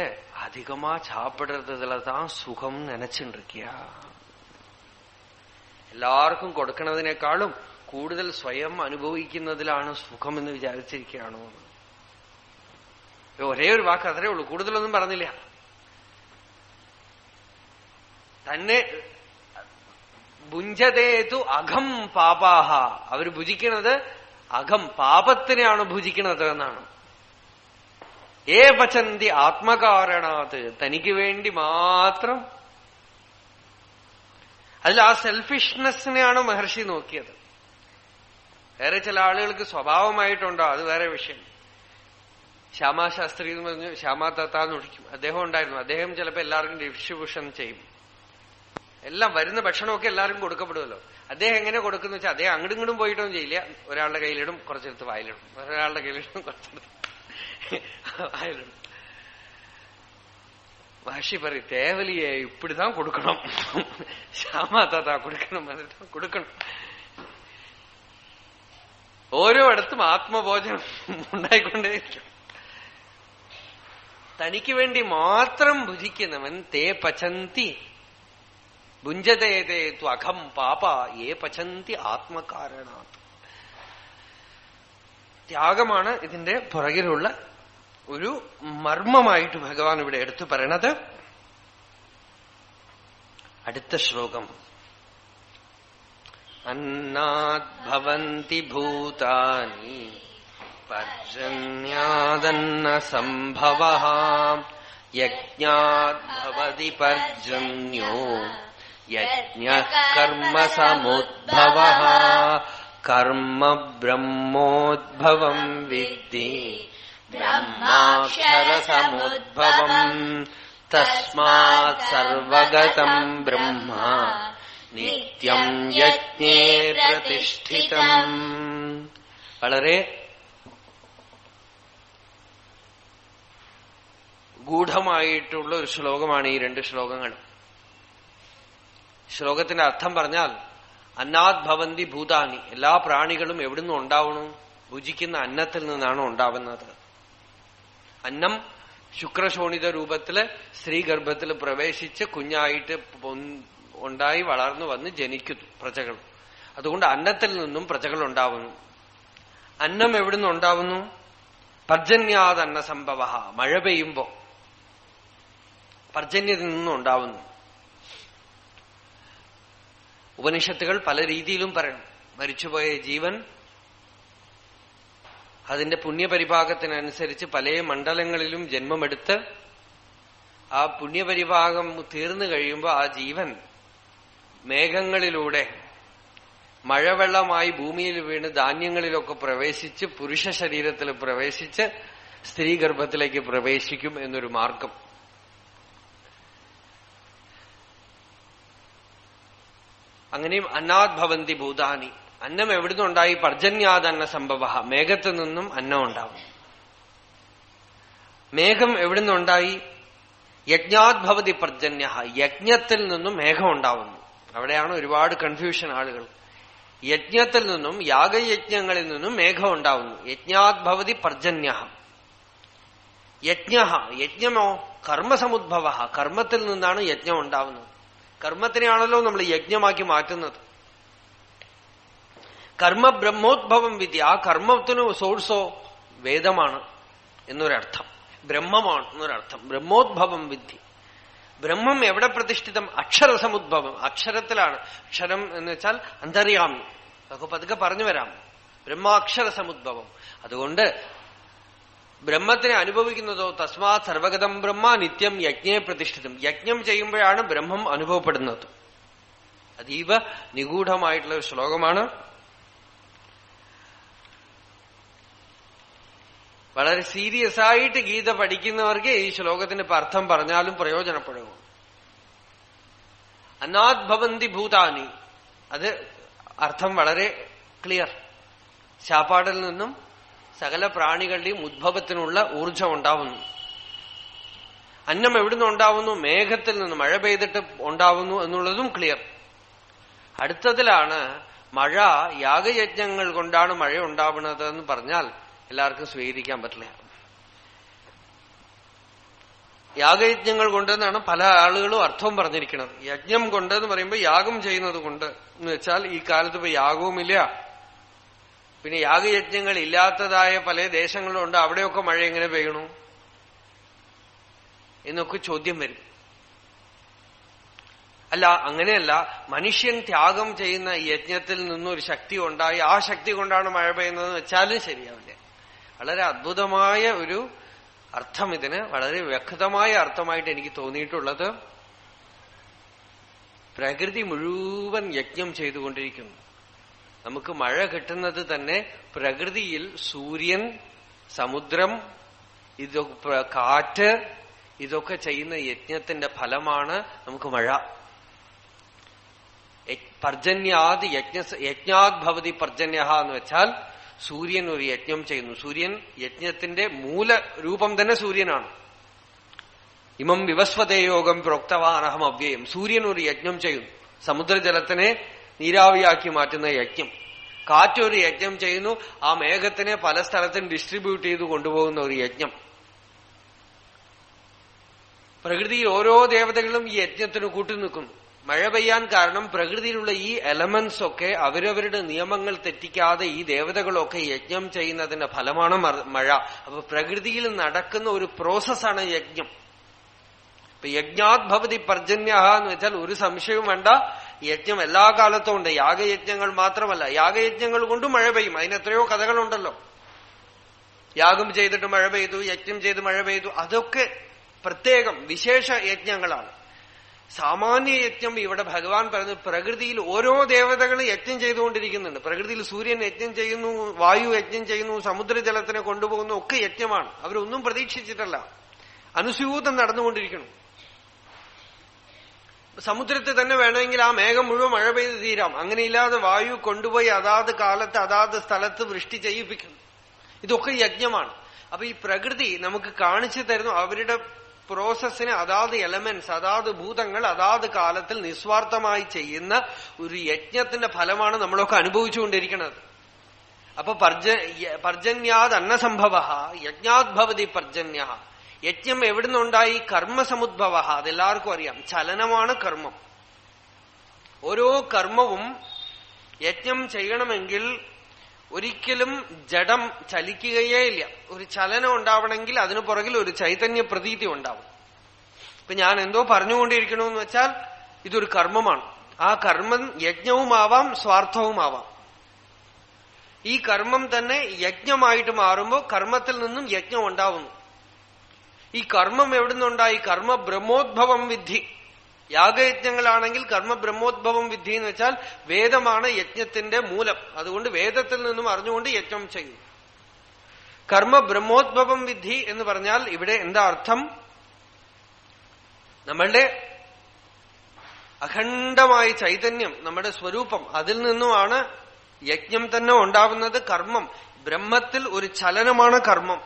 அதிகமா சாப்பிடுறதுலதான் சுகம் நினைச்சுட்டு இருக்கியா? എല്ലാവർക്കും കൊടുക്കുന്നതിനേക്കാളും കൂടുതൽ സ്വയം അനുഭവിക്കുന്നതിലാണ് സുഖം എന്ന് വിചാരിച്ചിരിക്കുകയാണോ? ഒരേ ഒരു വാക്ക് അത്രേ ഉള്ളൂ, കൂടുതലൊന്നും പറഞ്ഞില്ല. തന്നെ ഭുഞ്ചതേതു അഘം പാപാഹ. അവർ ഭുജിക്കുന്നത് അഘം പാപത്തിനെയാണ് ഭുജിക്കുന്നത് എന്നാണ്. ഏ പചന്തി ആത്മകാരണാത്, തനിക്ക് വേണ്ടി മാത്രം. അതിൽ ആ സെൽഫിഷ്നെസ്സിനെയാണ് മഹർഷി നോക്കിയത്. വേറെ ചില ആളുകൾക്ക് സ്വഭാവമായിട്ടുണ്ടോ, അത് വേറെ വിഷയം. ശ്യാമാശാസ്ത്രി എന്ന് പറഞ്ഞു, ശ്യാമാത്താന്ന് വിളിക്കും, അദ്ദേഹം ഉണ്ടായിരുന്നു. അദ്ദേഹം ചിലപ്പോൾ എല്ലാവർക്കും ഡിസ്ട്രിബ്യൂഷൻ ചെയ്യും. എല്ലാം വരുന്ന ഭക്ഷണമൊക്കെ എല്ലാവർക്കും കൊടുക്കപ്പെടുമല്ലോ. അദ്ദേഹം എങ്ങനെ കൊടുക്കുന്ന വെച്ചാൽ അദ്ദേഹം അങ്ങോട്ടും ഇങ്ങോട്ടും പോയിട്ടൊന്നും ചെയ്യില്ല. ഒരാളുടെ കയ്യിലിടും, കുറച്ചെടുത്ത് വായിലിടും, ഒരാളുടെ കയ്യിലിടും, കുറച്ചെടുത്ത് വായിലിടും. மகர்ஷி பாரு, தேவலியை இப்படிதான் கொடுக்கணும், ஷாமா தாத்தா கொடுக்கணும், அதுதான் கொடுக்கணும். ഓരോ ഇടത്തും ആത്മബോധം ഉണ്ടായിക്കൊണ്ടേയിരിക്കും. തനിക്ക് വേണ്ടി മാത്രം ഭുജിക്കുന്നവൻ തേ പചന്തി ഭുഞ്ചതേ തേ ത്വഖം പാപ ഏ പചന്തി ആത്മകാരണാത്. ത്യാഗമാണ് ഇതിന്റെ പുറകിലുള്ള ഒരു മർമ്മമായിട്ട് ഭഗവാൻ ഇവിടെ എടുത്തു പറയണത്. അടുത്ത ശ്ലോകം, അന്നാദ് ഭവന്തി ഭൂതാനി പർജന്യാദന്ന സംഭവഃ യജ്ഞാദ് ഭവതി പർജന്യോ യജ്ഞഃ കർമ്മ സമുദ്ഭവഃ കർമ്മ ബ്രഹ്മോദ്ഭവം വിദ്ധി ബ്രഹ്മാക്ഷരസമുദ്ഭവം തസ്മാത് സർവഗതം ബ്രഹ്മ നിത്യം യജ്ഞേ പ്രതിഷ്ഠിതം. വളരെ ഗൂഢമായിട്ടുള്ള ഒരു ശ്ലോകമാണ് ഈ രണ്ട് ശ്ലോകങ്ങൾ. ശ്ലോകത്തിന്റെ അർത്ഥം പറഞ്ഞാൽ, അന്നാദ് ഭവന്തി ഭൂതാനി, എല്ലാ പ്രാണികളും എവിടുന്ന് ഉണ്ടാവണം? ഭുജിക്കുന്ന അന്നത്തിൽ നിന്നാണ് ഉണ്ടാവുന്നത്. അന്നം ശുക്രശോണിത രൂപത്തില് സ്ത്രീഗർഭത്തിൽ പ്രവേശിച്ച് കുഞ്ഞായിട്ട് ഉണ്ടായി വളർന്നു വന്ന് ജനിക്കുന്നു പ്രജകൾ. അതുകൊണ്ട് അന്നത്തിൽ നിന്നും പ്രജകൾ ഉണ്ടാവുന്നു. അന്നം എവിടുന്ന് ഉണ്ടാവുന്നു? പർജന്യാത് അന്ന സംഭവ, മഴ പെയ്യുമ്പോ പർജന്യത്തിൽ നിന്നും ഉണ്ടാവുന്നു. ഉപനിഷത്തുകൾ പല രീതിയിലും പറയണം. മരിച്ചുപോയ ജീവൻ അതിന്റെ പുണ്യപരിഭാഗത്തിനനുസരിച്ച് പല മണ്ഡലങ്ങളിലും ജന്മമെടുത്ത് ആ പുണ്യപരിഭാഗം തീർന്നു കഴിയുമ്പോൾ ആ ജീവൻ മേഘങ്ങളിലൂടെ മഴവെള്ളമായി ഭൂമിയിൽ വീണ് ധാന്യങ്ങളിലൊക്കെ പ്രവേശിച്ച് പുരുഷ ശരീരത്തിൽ പ്രവേശിച്ച് സ്ത്രീഗർഭത്തിലേക്ക് പ്രവേശിക്കും എന്നൊരു മാർഗം. അങ്ങനെയും അന്നാദ് ഭവന്തി ഭൂതാനി, അന്നം എവിടുന്നുണ്ടായി? പർജന്യാദന്ന സംഭവ, മേഘത്തിൽ നിന്നും അന്നം ഉണ്ടാവും. മേഘം എവിടുന്നുണ്ടായി? യജ്ഞാദ് ഭവതി പർജന്യ, യജ്ഞത്തിൽ നിന്നും മേഘം ഉണ്ടാവുന്നു. അവിടെയാണ് ഒരുപാട് കൺഫ്യൂഷൻ ആളുകൾ. യജ്ഞത്തിൽ നിന്നും, യാഗയജ്ഞങ്ങളിൽ നിന്നും മേഘം ഉണ്ടാവുന്നു. യജ്ഞാദ് ഭവതി പർജന്യ. യജ്ഞമോ കർമ്മസമുദ്ഭവ, കർമ്മത്തിൽ നിന്നാണ് യജ്ഞം ഉണ്ടാവുന്നത്. കർമ്മത്തിനെയാണല്ലോ നമ്മൾ യജ്ഞമാക്കി മാറ്റുന്നത്. കർമ്മ ബ്രഹ്മോദ്ഭവം വിദ്യ, ആ കർമ്മത്തിന് സോഴ്സോ വേദമാണ് എന്നൊരർത്ഥം, ബ്രഹ്മമാണ് എന്നൊരർത്ഥം. ബ്രഹ്മോദ്ഭവം വിദ്യ. ബ്രഹ്മം എവിടെ പ്രതിഷ്ഠിതം? അക്ഷരസമുദ്ഭവം, അക്ഷരത്തിലാണ്. അക്ഷരം എന്ന് വെച്ചാൽ അന്തര്യാമി. അതൊക്കെ പതുക്കെ പറഞ്ഞു വരാം. ബ്രഹ്മാക്ഷരസമുദ്ഭവം. അതുകൊണ്ട് ബ്രഹ്മത്തിനെ അനുഭവിക്കുന്നതോ തസ്മാത് സർവഗതം ബ്രഹ്മ നിത്യം യജ്ഞേ പ്രതിഷ്ഠിതം. യജ്ഞം ചെയ്യുമ്പോഴാണ് ബ്രഹ്മം അനുഭവപ്പെടുന്നത്. അതീവ നിഗൂഢമായിട്ടുള്ള ഒരു ശ്ലോകമാണ്. വളരെ സീരിയസ് ആയിട്ട് ഗീത പഠിക്കുന്നവർക്ക് ഈ ശ്ലോകത്തിന്റെ അർത്ഥം പറഞ്ഞാലും പ്രയോജനപ്പെടും. അന്നാദ് ഭവന്തി ഭൂതാനി, അത് അർത്ഥം വളരെ ക്ലിയർ. ശാപ്പാടിൽ നിന്നും സകല പ്രാണികളുടെയും ഉദ്ഭവത്തിനുള്ള ഊർജം ഉണ്ടാവുന്നു. അന്നം എവിടുന്ന് ഉണ്ടാവുന്നു? മേഘത്തിൽ നിന്ന്, മഴ പെയ്തിട്ട് ഉണ്ടാവുന്നു എന്നുള്ളതും ക്ലിയർ. അടുത്തതിലാണ് മഴ യാഗയജ്ഞങ്ങൾ കൊണ്ടാണ് മഴ ഉണ്ടാവുന്നത് എന്ന് പറഞ്ഞാൽ എല്ലാവർക്കും സ്വീകരിക്കാൻ പറ്റില്ല. യാഗയജ്ഞങ്ങൾ കൊണ്ടെന്നാണ് പല ആളുകളും അർത്ഥവും പറഞ്ഞിരിക്കുന്നത്. യജ്ഞം കൊണ്ടെന്ന് പറയുമ്പോൾ യാഗം ചെയ്യുന്നത് കൊണ്ട് എന്ന് വെച്ചാൽ ഈ കാലത്ത് ഇപ്പൊ യാഗവുമില്ല, പിന്നെ യാഗയജ്ഞങ്ങൾ ഇല്ലാത്തതായ പല ദേശങ്ങളുണ്ട്, അവിടെയൊക്കെ മഴ എങ്ങനെ പെയ്യണു എന്നൊക്കെ ചോദ്യം വരും. അല്ല, അങ്ങനെയല്ല. മനുഷ്യൻ ത്യാഗം ചെയ്യുന്ന യജ്ഞത്തിൽ നിന്നൊരു ശക്തി ഉണ്ടായി ആ ശക്തി കൊണ്ടാണ് മഴ പെയ്യുന്നതെന്ന് വെച്ചാലും ശരിയാവില്ല. വളരെ അദ്ഭുതമായ ഒരു അർത്ഥം ഇതിന് വളരെ വ്യക്തമായ അർത്ഥമായിട്ട് എനിക്ക് തോന്നിയിട്ടുള്ളത്, പ്രകൃതി മുഴുവൻ യജ്ഞം ചെയ്തുകൊണ്ടിരിക്കുന്നു. നമുക്ക് മഴ കിട്ടുന്നത് തന്നെ പ്രകൃതിയിൽ സൂര്യൻ, സമുദ്രം, ഇതൊക്കെ കാറ്റ്, ഇതൊക്കെ ചെയ്യുന്ന യജ്ഞത്തിന്റെ ഫലമാണ് നമുക്ക് മഴ. പർജന്യാദ് യജ്ഞാത് ഭവതി പർജന്യ എന്ന് വെച്ചാൽ സൂര്യൻ ഒരു യജ്ഞം ചെയ്യുന്നു. സൂര്യൻ യജ്ഞത്തിന്റെ മൂലരൂപം തന്നെ സൂര്യനാണ്. ഇമം വിവസ്വതേ യോഗം പ്രോക്തവാനഹം അവ്യയം. സൂര്യൻ ഒരു യജ്ഞം ചെയ്യുന്നു, സമുദ്രജലത്തിനെ നീരാവിയാക്കി മാറ്റുന്ന യജ്ഞം. കാറ്റൊരു യജ്ഞം ചെയ്യുന്നു, ആ മേഘത്തിനെ പല സ്ഥലത്തും ഡിസ്ട്രിബ്യൂട്ട് ചെയ്ത് കൊണ്ടുപോകുന്ന ഒരു യജ്ഞം. പ്രകൃതിയിൽ ഓരോ ദേവതകളും ഈ യജ്ഞത്തിന് കൂട്ടുനിൽക്കുന്നു. മഴ പെയ്യാൻ കാരണം പ്രകൃതിയിലുള്ള ഈ എലമെന്റ്സ് ഒക്കെ അവരവരുടെ നിയമങ്ങൾ തെറ്റിക്കാതെ ഈ ദേവതകളൊക്കെ യജ്ഞം ചെയ്യുന്നതിന്റെ ഫലമാണ് മഴ. അപ്പൊ പ്രകൃതിയിൽ നടക്കുന്ന ഒരു പ്രോസസ്സാണ് യജ്ഞം. ഇപ്പൊ യജ്ഞാത് ഭവതി പർജന്യ എന്ന് വെച്ചാൽ ഒരു സംശയവും വേണ്ട, യജ്ഞം എല്ലാ കാലത്തും ഉണ്ട്. യാഗയജ്ഞങ്ങൾ മാത്രമല്ല, യാഗയജ്ഞങ്ങൾ കൊണ്ട് മഴ പെയ്യും. അതിനെത്രയോ കഥകളുണ്ടല്ലോ. യാഗം ചെയ്തിട്ട് മഴ പെയ്തു, യജ്ഞം ചെയ്ത് മഴ പെയ്തു, അതൊക്കെ പ്രത്യേകം വിശേഷ യജ്ഞങ്ങളാണ്. സാമാന്യ യജ്ഞം ഇവിടെ ഭഗവാൻ പറഞ്ഞു, പ്രകൃതിയിൽ ഓരോ ദേവതകളും യജ്ഞം ചെയ്തുകൊണ്ടിരിക്കുന്നുണ്ട്. പ്രകൃതിയിൽ സൂര്യൻ യജ്ഞം ചെയ്യുന്നു, വായു യജ്ഞം ചെയ്യുന്നു, സമുദ്രജലത്തിനെ കൊണ്ടുപോകുന്നു, ഒക്കെ യജ്ഞമാണ്. അവരൊന്നും പ്രതീക്ഷിച്ചിട്ടല്ല, അനുസ്യൂതം നടന്നുകൊണ്ടിരിക്കണം. സമുദ്രത്തിൽ തന്നെ വേണമെങ്കിൽ ആ മേഘം മുഴുവൻ മഴ പെയ്ത് തീരാം. അങ്ങനെയില്ലാതെ വായു കൊണ്ടുപോയി അതാത് കാലത്ത് അതാത് സ്ഥലത്ത് വൃഷ്ടി ചെയ്യിപ്പിക്കുന്നു. ഇതൊക്കെ യജ്ഞമാണ്. അപ്പൊ ഈ പ്രകൃതി നമുക്ക് കാണിച്ചു തരുന്നു അവരുടെ പ്രോസസ്സിന് അതാത് എലമെന്റ്സ്, അതാത് ഭൂതങ്ങൾ അതാത് കാലത്തിൽ നിസ്വാർത്ഥമായി ചെയ്യുന്ന ഒരു യജ്ഞത്തിന്റെ ഫലമാണ് നമ്മളൊക്കെ അനുഭവിച്ചുകൊണ്ടിരിക്കുന്നത്. അപ്പൊ പർജന്യാത് അന്നസംഭവ യജ്ഞാത് ഭവതി പർജന്യ. യജ്ഞം എവിടുന്നുണ്ടായി? കർമ്മസമുദ്ഭവ. അതെല്ലാവർക്കും അറിയാം, ചലനമാണ് കർമ്മം. ഓരോ കർമ്മവും യജ്ഞം ചെയ്യണമെങ്കിൽ ഒരിക്കലും ജഡം ചലിക്കുകയേ ഇല്ല. ഒരു ചലനം ഉണ്ടാവണമെങ്കിൽ അതിനു പുറകിൽ ഒരു ചൈതന്യ പ്രതീതി ഉണ്ടാവും. ഇപ്പൊ ഞാൻ എന്തോ പറഞ്ഞുകൊണ്ടിരിക്കണമെന്ന് വെച്ചാൽ ഇതൊരു കർമ്മമാണ്. ആ കർമ്മം യജ്ഞവുമാവാം സ്വാർത്ഥവുമാവാം. ഈ കർമ്മം തന്നെ യജ്ഞമായിട്ട് മാറുമ്പോൾ കർമ്മത്തിൽ നിന്നും യജ്ഞം ഉണ്ടാവുന്നു. ഈ കർമ്മം എവിടുന്നുണ്ടായി? കർമ്മ ബ്രഹ്മോദ്ഭവം വിദ്ധി. യാഗയജ്ഞങ്ങളാണെങ്കിൽ കർമ്മ ബ്രഹ്മോദ്ഭവം വിദ്ധി എന്ന് വെച്ചാൽ വേദമാണ് യജ്ഞത്തിന്റെ മൂലം. അതുകൊണ്ട് വേദത്തിൽ നിന്നും അറിഞ്ഞുകൊണ്ട് യജ്ഞം ചെയ്യും. കർമ്മ ബ്രഹ്മോദ്ഭവം വിദ്ധി എന്ന് പറഞ്ഞാൽ ഇവിടെ എന്താ അർത്ഥം? നമ്മളുടെ അഖണ്ഡമായ ചൈതന്യം, നമ്മുടെ സ്വരൂപം, അതിൽ നിന്നുമാണ് യജ്ഞം തന്നെ ഉണ്ടാവുന്നത്. കർമ്മം ബ്രഹ്മത്തിൽ ഒരു ചലനമാണ് കർമ്മം.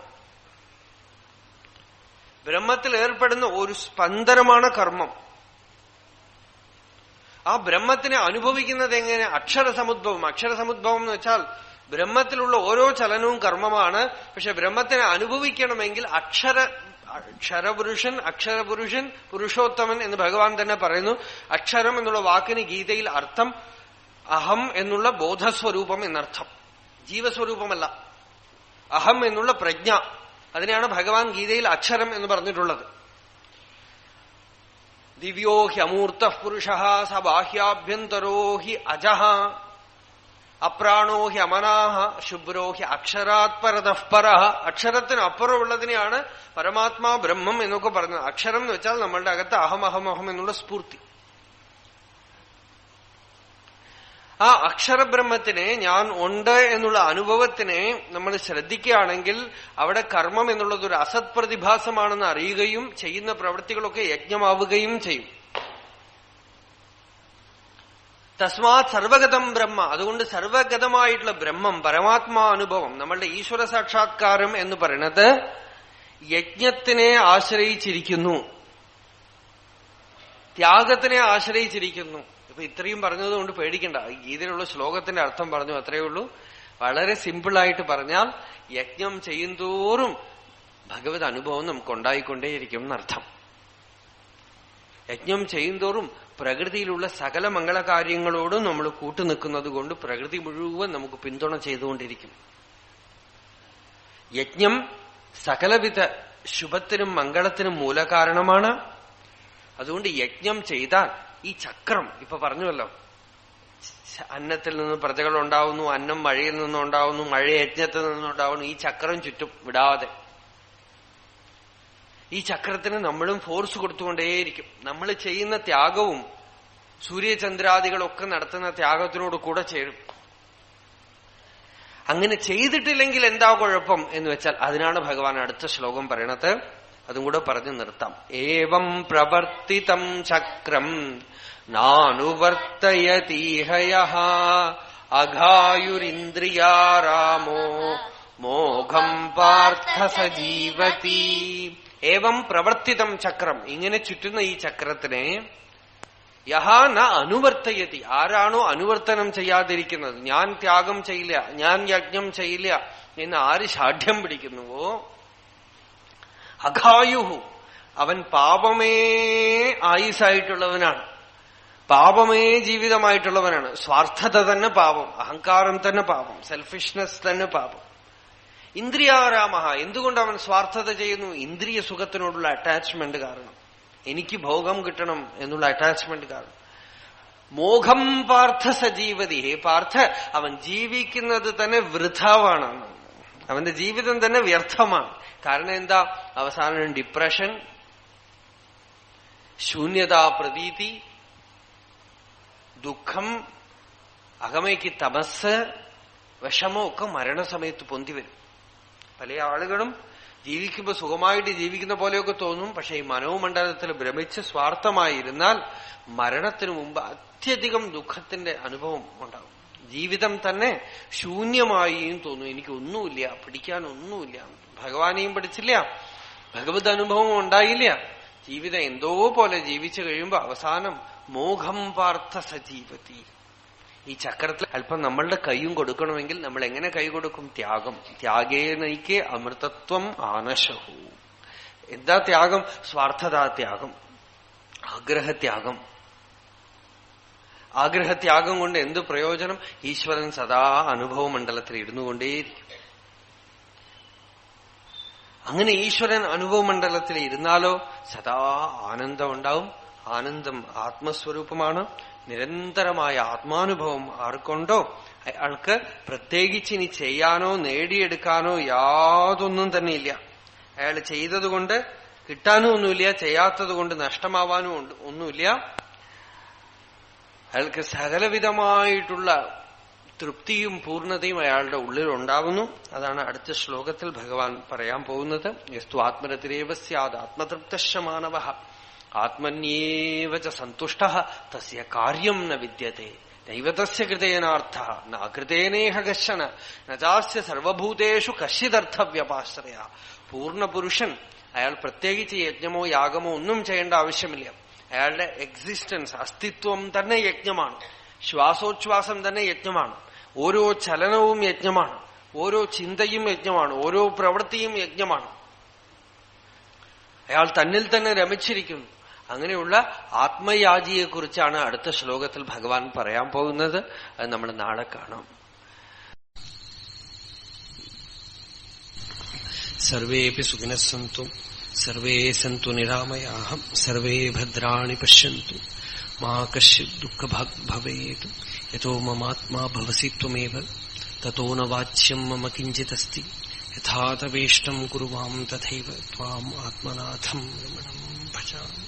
ബ്രഹ്മത്തിൽ ഏർപ്പെടുന്ന ഒരു സ്പന്ദനമാണ് കർമ്മം. ആ ബ്രഹ്മത്തിനെ അനുഭവിക്കുന്നത് എങ്ങനെ? അക്ഷരസമുദ്ഭവം. അക്ഷരസമുദ്ഭവം എന്ന് വെച്ചാൽ ബ്രഹ്മത്തിലുള്ള ഓരോ ചലനവും കർമ്മമാണ്. പക്ഷെ ബ്രഹ്മത്തിനെ അനുഭവിക്കണമെങ്കിൽ അക്ഷരപുരുഷൻ പുരുഷോത്തമൻ എന്ന് ഭഗവാൻ തന്നെ പറയുന്നു. അക്ഷരം എന്നുള്ള വാക്കിന് ഗീതയിൽ അർത്ഥം അഹം എന്നുള്ള ബോധസ്വരൂപം എന്നർത്ഥം, ജീവസ്വരൂപമല്ല. അഹം എന്നുള്ള പ്രജ്ഞ, അതിനെയാണ് ഭഗവാൻ ഗീതയിൽ അക്ഷരം എന്ന് പറഞ്ഞിട്ടുള്ളത്. ദിവ്യോ ഹി അമൂർത്ത പുരുഷ സ ബാഹ്യാഭ്യന്തരോ ഹി അജഃ അപ്രാണോ ഹി അമനാഹ ശുഭ്രോ ഹി അക്ഷരാത് പരതഃ പരഃ. അക്ഷരത്തിന് അപ്പുറമുള്ളതിനെയാണ് പരമാത്മാ ബ്രഹ്മം എന്നൊക്കെ പറഞ്ഞത്. അക്ഷരം എന്ന് വെച്ചാൽ നമ്മളുടെ അകത്ത് അഹം അഹം അഹം എന്നുള്ള സ്ഫൂർത്തി. ആ അക്ഷരബ്രഹ്മത്തിനെ, ഞാൻ ഉണ്ട് എന്നുള്ള അനുഭവത്തിനെ നമ്മൾ ശ്രദ്ധിക്കുകയാണെങ്കിൽ അവിടെ കർമ്മം എന്നുള്ളത് ഒരു അസത് പ്രതിഭാസമാണെന്ന് അറിയുകയും ചെയ്യുന്ന പ്രവൃത്തികളൊക്കെ യജ്ഞമാവുകയും ചെയ്യും. തസ്മാത് സർവഗതം ബ്രഹ്മ. അതുകൊണ്ട് സർവഗതമായിട്ടുള്ള ബ്രഹ്മം, പരമാത്മാ അനുഭവം, നമ്മളുടെ ഈശ്വര സാക്ഷാത്കാരം എന്ന് പറയുന്നത് യജ്ഞത്തിനെ ആശ്രയിച്ചിരിക്കുന്നു, ത്യാഗത്തിനെ ആശ്രയിച്ചിരിക്കുന്നു. ഇപ്പൊ ഇത്രയും പറഞ്ഞതുകൊണ്ട് പേടിക്കണ്ട. ഗീതയിലുള്ള ശ്ലോകത്തിന്റെ അർത്ഥം പറഞ്ഞു, അത്രയേ ഉള്ളൂ. വളരെ സിമ്പിളായിട്ട് പറഞ്ഞാൽ യജ്ഞം ചെയ്യുന്തോറും ഭഗവത് അനുഭവം നമുക്ക് ഉണ്ടായിക്കൊണ്ടേയിരിക്കും എന്നർത്ഥം. യജ്ഞം ചെയ്യുന്തോറും പ്രകൃതിയിലുള്ള സകല മംഗളകാര്യങ്ങളോടും നമ്മൾ കൂട്ടുനിൽക്കുന്നത് കൊണ്ട് പ്രകൃതി മുഴുവൻ നമുക്ക് പിന്തുണ ചെയ്തുകൊണ്ടിരിക്കും. യജ്ഞം സകലവിധ ശുഭത്തിനും മംഗളത്തിനും മൂലകാരണമാണ്. അതുകൊണ്ട് യജ്ഞം ചെയ്താൽ ഈ ചക്രം ഇപ്പൊ പറഞ്ഞുവല്ലോ, അന്നത്തിൽ നിന്ന് പ്രജകൾ ഉണ്ടാവുന്നു, അന്നം മഴയിൽ നിന്നുണ്ടാവുന്നു, മഴ യജ്ഞത്തിൽ നിന്നുണ്ടാവുന്നു, ഈ ചക്രം ചുറ്റും വിടാതെ ഈ ചക്രത്തിന് നമ്മളും ഫോഴ്സ് കൊടുത്തുകൊണ്ടേയിരിക്കും. നമ്മൾ ചെയ്യുന്ന ത്യാഗവും സൂര്യചന്ദ്രാദികളൊക്കെ നടത്തുന്ന ത്യാഗത്തിനോട് കൂടെ ചേരും. അങ്ങനെ ചെയ്തിട്ടില്ലെങ്കിൽ എന്താ കുഴപ്പം എന്ന് വെച്ചാൽ അതിനാണ് ഭഗവാൻ അടുത്ത ശ്ലോകം പറയണത്. അതും കൂടെ പറഞ്ഞു നിർത്താം. ഏവം പ്രവർത്തിതം ചക്രം നാനുവർത്തയതീഹ യഃ അഘായുരിന്ദ്രിയാരാമോ മോഘം പാർത്ഥ സജീവതി. ഏവം പ്രവർത്തിതം ചക്രം, ഇങ്ങനെ ചുറ്റുന്ന ഈ ചക്രത്തിനെ യഹ ന അനുവർത്തയതി, ആരാണോ അനുവർത്തനം ചെയ്യാതിരിക്കുന്നത്, ഞാൻ ത്യാഗം ചെയ്യില്ല, ഞാൻ യജ്ഞം ചെയ്യില്ല എന്ന് ആര് ശാഠ്യം പിടിക്കുന്നുവോ, അഘായുഹു, അവൻ പാപമേ ആയുസായിട്ടുള്ളവനാണ്, പാപമേ ജീവിതമായിട്ടുള്ളവനാണ്. സ്വാർത്ഥത തന്നെ പാപം, അഹങ്കാരം തന്നെ പാപം, സെൽഫിഷ്നെസ് തന്നെ പാപം. ഇന്ദ്രിയാരാമ, എന്തുകൊണ്ട് അവൻ സ്വാർത്ഥത ചെയ്യുന്നു? ഇന്ദ്രിയ സുഖത്തിനോടുള്ള അറ്റാച്ച്മെന്റ് കാരണം, എനിക്ക് ഭോഗം കിട്ടണം എന്നുള്ള അറ്റാച്ച്മെന്റ് കാരണം. മോഘം പാർത്ഥ സജീവതി, ഹേ പാർത്ഥ, അവൻ ജീവിക്കുന്നത് തന്നെ വൃഥാവാണ്, അവന്റെ ജീവിതം തന്നെ വ്യർത്ഥമാണ്. കാരണം എന്താ? അവസാനം ഡിപ്രഷൻ, ശൂന്യതാ പ്രതീതി, ദുഃഖം, അകമയ്ക്ക് തപസ്, വിഷമമൊക്കെ മരണസമയത്ത് പൊന്തി വരും. പല ആളുകളും ജീവിക്കുമ്പോൾ സുഖമായിട്ട് ജീവിക്കുന്ന പോലെയൊക്കെ തോന്നും. പക്ഷെ ഈ മനോമണ്ഡലത്തിൽ ഭ്രമിച്ച് സ്വാർത്ഥമായിരുന്നാൽ മരണത്തിനു മുമ്പ് അത്യധികം ദുഃഖത്തിന്റെ അനുഭവം ഉണ്ടാകും. ജീവിതം തന്നെ ശൂന്യമായും തോന്നും, എനിക്കൊന്നുമില്ല, പിടിക്കാനൊന്നുമില്ല, ഭഗവാനെയും പഠിച്ചില്ല, ഭഗവത് അനുഭവം ഉണ്ടായില്ല, ജീവിതം എന്തോ പോലെ ജീവിച്ചു കഴിയുമ്പോൾ അവസാനം മോഘം പാർത്ഥ സജീവതി. ഈ ചക്രത്തിൽ അല്പം നമ്മളുടെ കൈയും കൊടുക്കണമെങ്കിൽ നമ്മൾ എങ്ങനെ കൈ കൊടുക്കും? ത്യാഗം. ത്യാഗേനൈക്കേ അമൃതത്വം ആനശഹു. എന്താ ത്യാഗം? സ്വാർത്ഥതാത്യാഗം, ആഗ്രഹത്യാഗം. ആഗ്രഹത്യാഗം കൊണ്ട് എന്ത് പ്രയോജനം? ഈശ്വരൻ സദാ അനുഭവ മണ്ഡലത്തിൽ ഇരുന്നുകൊണ്ടേയിരിക്കും. അങ്ങനെ ഈശ്വരൻ അനുഭവ മണ്ഡലത്തിൽ ഇരുന്നാലോ സദാ ആനന്ദം ഉണ്ടാവും. ആനന്ദം ആത്മസ്വരൂപമാണ്. നിരന്തരമായ ആത്മാനുഭവം ആർക്കുണ്ടോ അയാൾക്ക് പ്രത്യേകിച്ച് ഇനി ചെയ്യാനോ നേടിയെടുക്കാനോ യാതൊന്നും തന്നെ ഇല്ല. അയാൾ ചെയ്തതുകൊണ്ട് കിട്ടാനും ഒന്നുമില്ല, ചെയ്യാത്തത് കൊണ്ട് നഷ്ടമാവാനും ഒന്നുമില്ല. അയാൾക്ക് സകലവിധമായിട്ടുള്ള തൃപ്തിയും പൂർണ്ണതയും അയാളുടെ ഉള്ളിൽ ഉണ്ടാവുന്നു. അതാണ് അടുത്ത ശ്ലോകത്തിൽ ഭഗവാൻ പറയാൻ പോകുന്നത്. യസ്തു ആത്മരതിരേവ സ്യാദ് ആത്മതൃപ്തശ്ച മാനവഃ ആത്മന്യേവ ച സന്തുഷ്ടഃ തസ്യ കാര്യം ന വിദ്യത്തെ ദൈവതസ്യ കൃതേനാർത്ഥഃ ന അകൃതേനേഹ കശ്ചന ന ചാസ്യ സർവഭൂതേഷു കശ്ചിദർത്ഥവ്യപാശ്രയ. പൂർണ്ണപുരുഷൻ അയാൾ പ്രത്യേകിച്ച് യജ്ഞമോ യാഗമോ ഒന്നും ചെയ്യേണ്ട ആവശ്യമില്ല. അയാളുടെ എക്സിസ്റ്റൻസ്, അസ്തിത്വം തന്നെ യജ്ഞമാണ്. ശ്വാസോച്ഛ്വാസം തന്നെ യജ്ഞമാണ്. ഓരോ ചലനവും യജ്ഞമാണ്. ഓരോ ചിന്തയും യജ്ഞമാണ്. ഓരോ പ്രവൃത്തിയും യജ്ഞമാണ്. അയാൾ തന്നിൽ തന്നെ രമിച്ചിരിക്കുന്നു. അങ്ങനെയുള്ള ആത്മയാജിയെക്കുറിച്ചാണ് അടുത്ത ശ്ലോകത്തിൽ ഭഗവാൻ പറയാൻ പോകുന്നത്. അത് നമ്മൾ നാളെ കാണാം. സർവേപി സുഖിനഃ സന്തു സർവേ സന്തു നിരാമയാഃ സർവേ ഭദ്രാണി പശ്യന്തു മാ കശ്ചിത് ദുഃഖഭാഗ് ഭവേത്. യതോ മമാത്മാ ഭവസി ത്വമേവ തതോ ന വാച്യം മമ കിഞ്ചിദസ്തി. യഥാ തവേഷ്ടം കുരു മാം തഥൈവ ത്വാം ആത്മനാഥം രമണം ഭജാമി.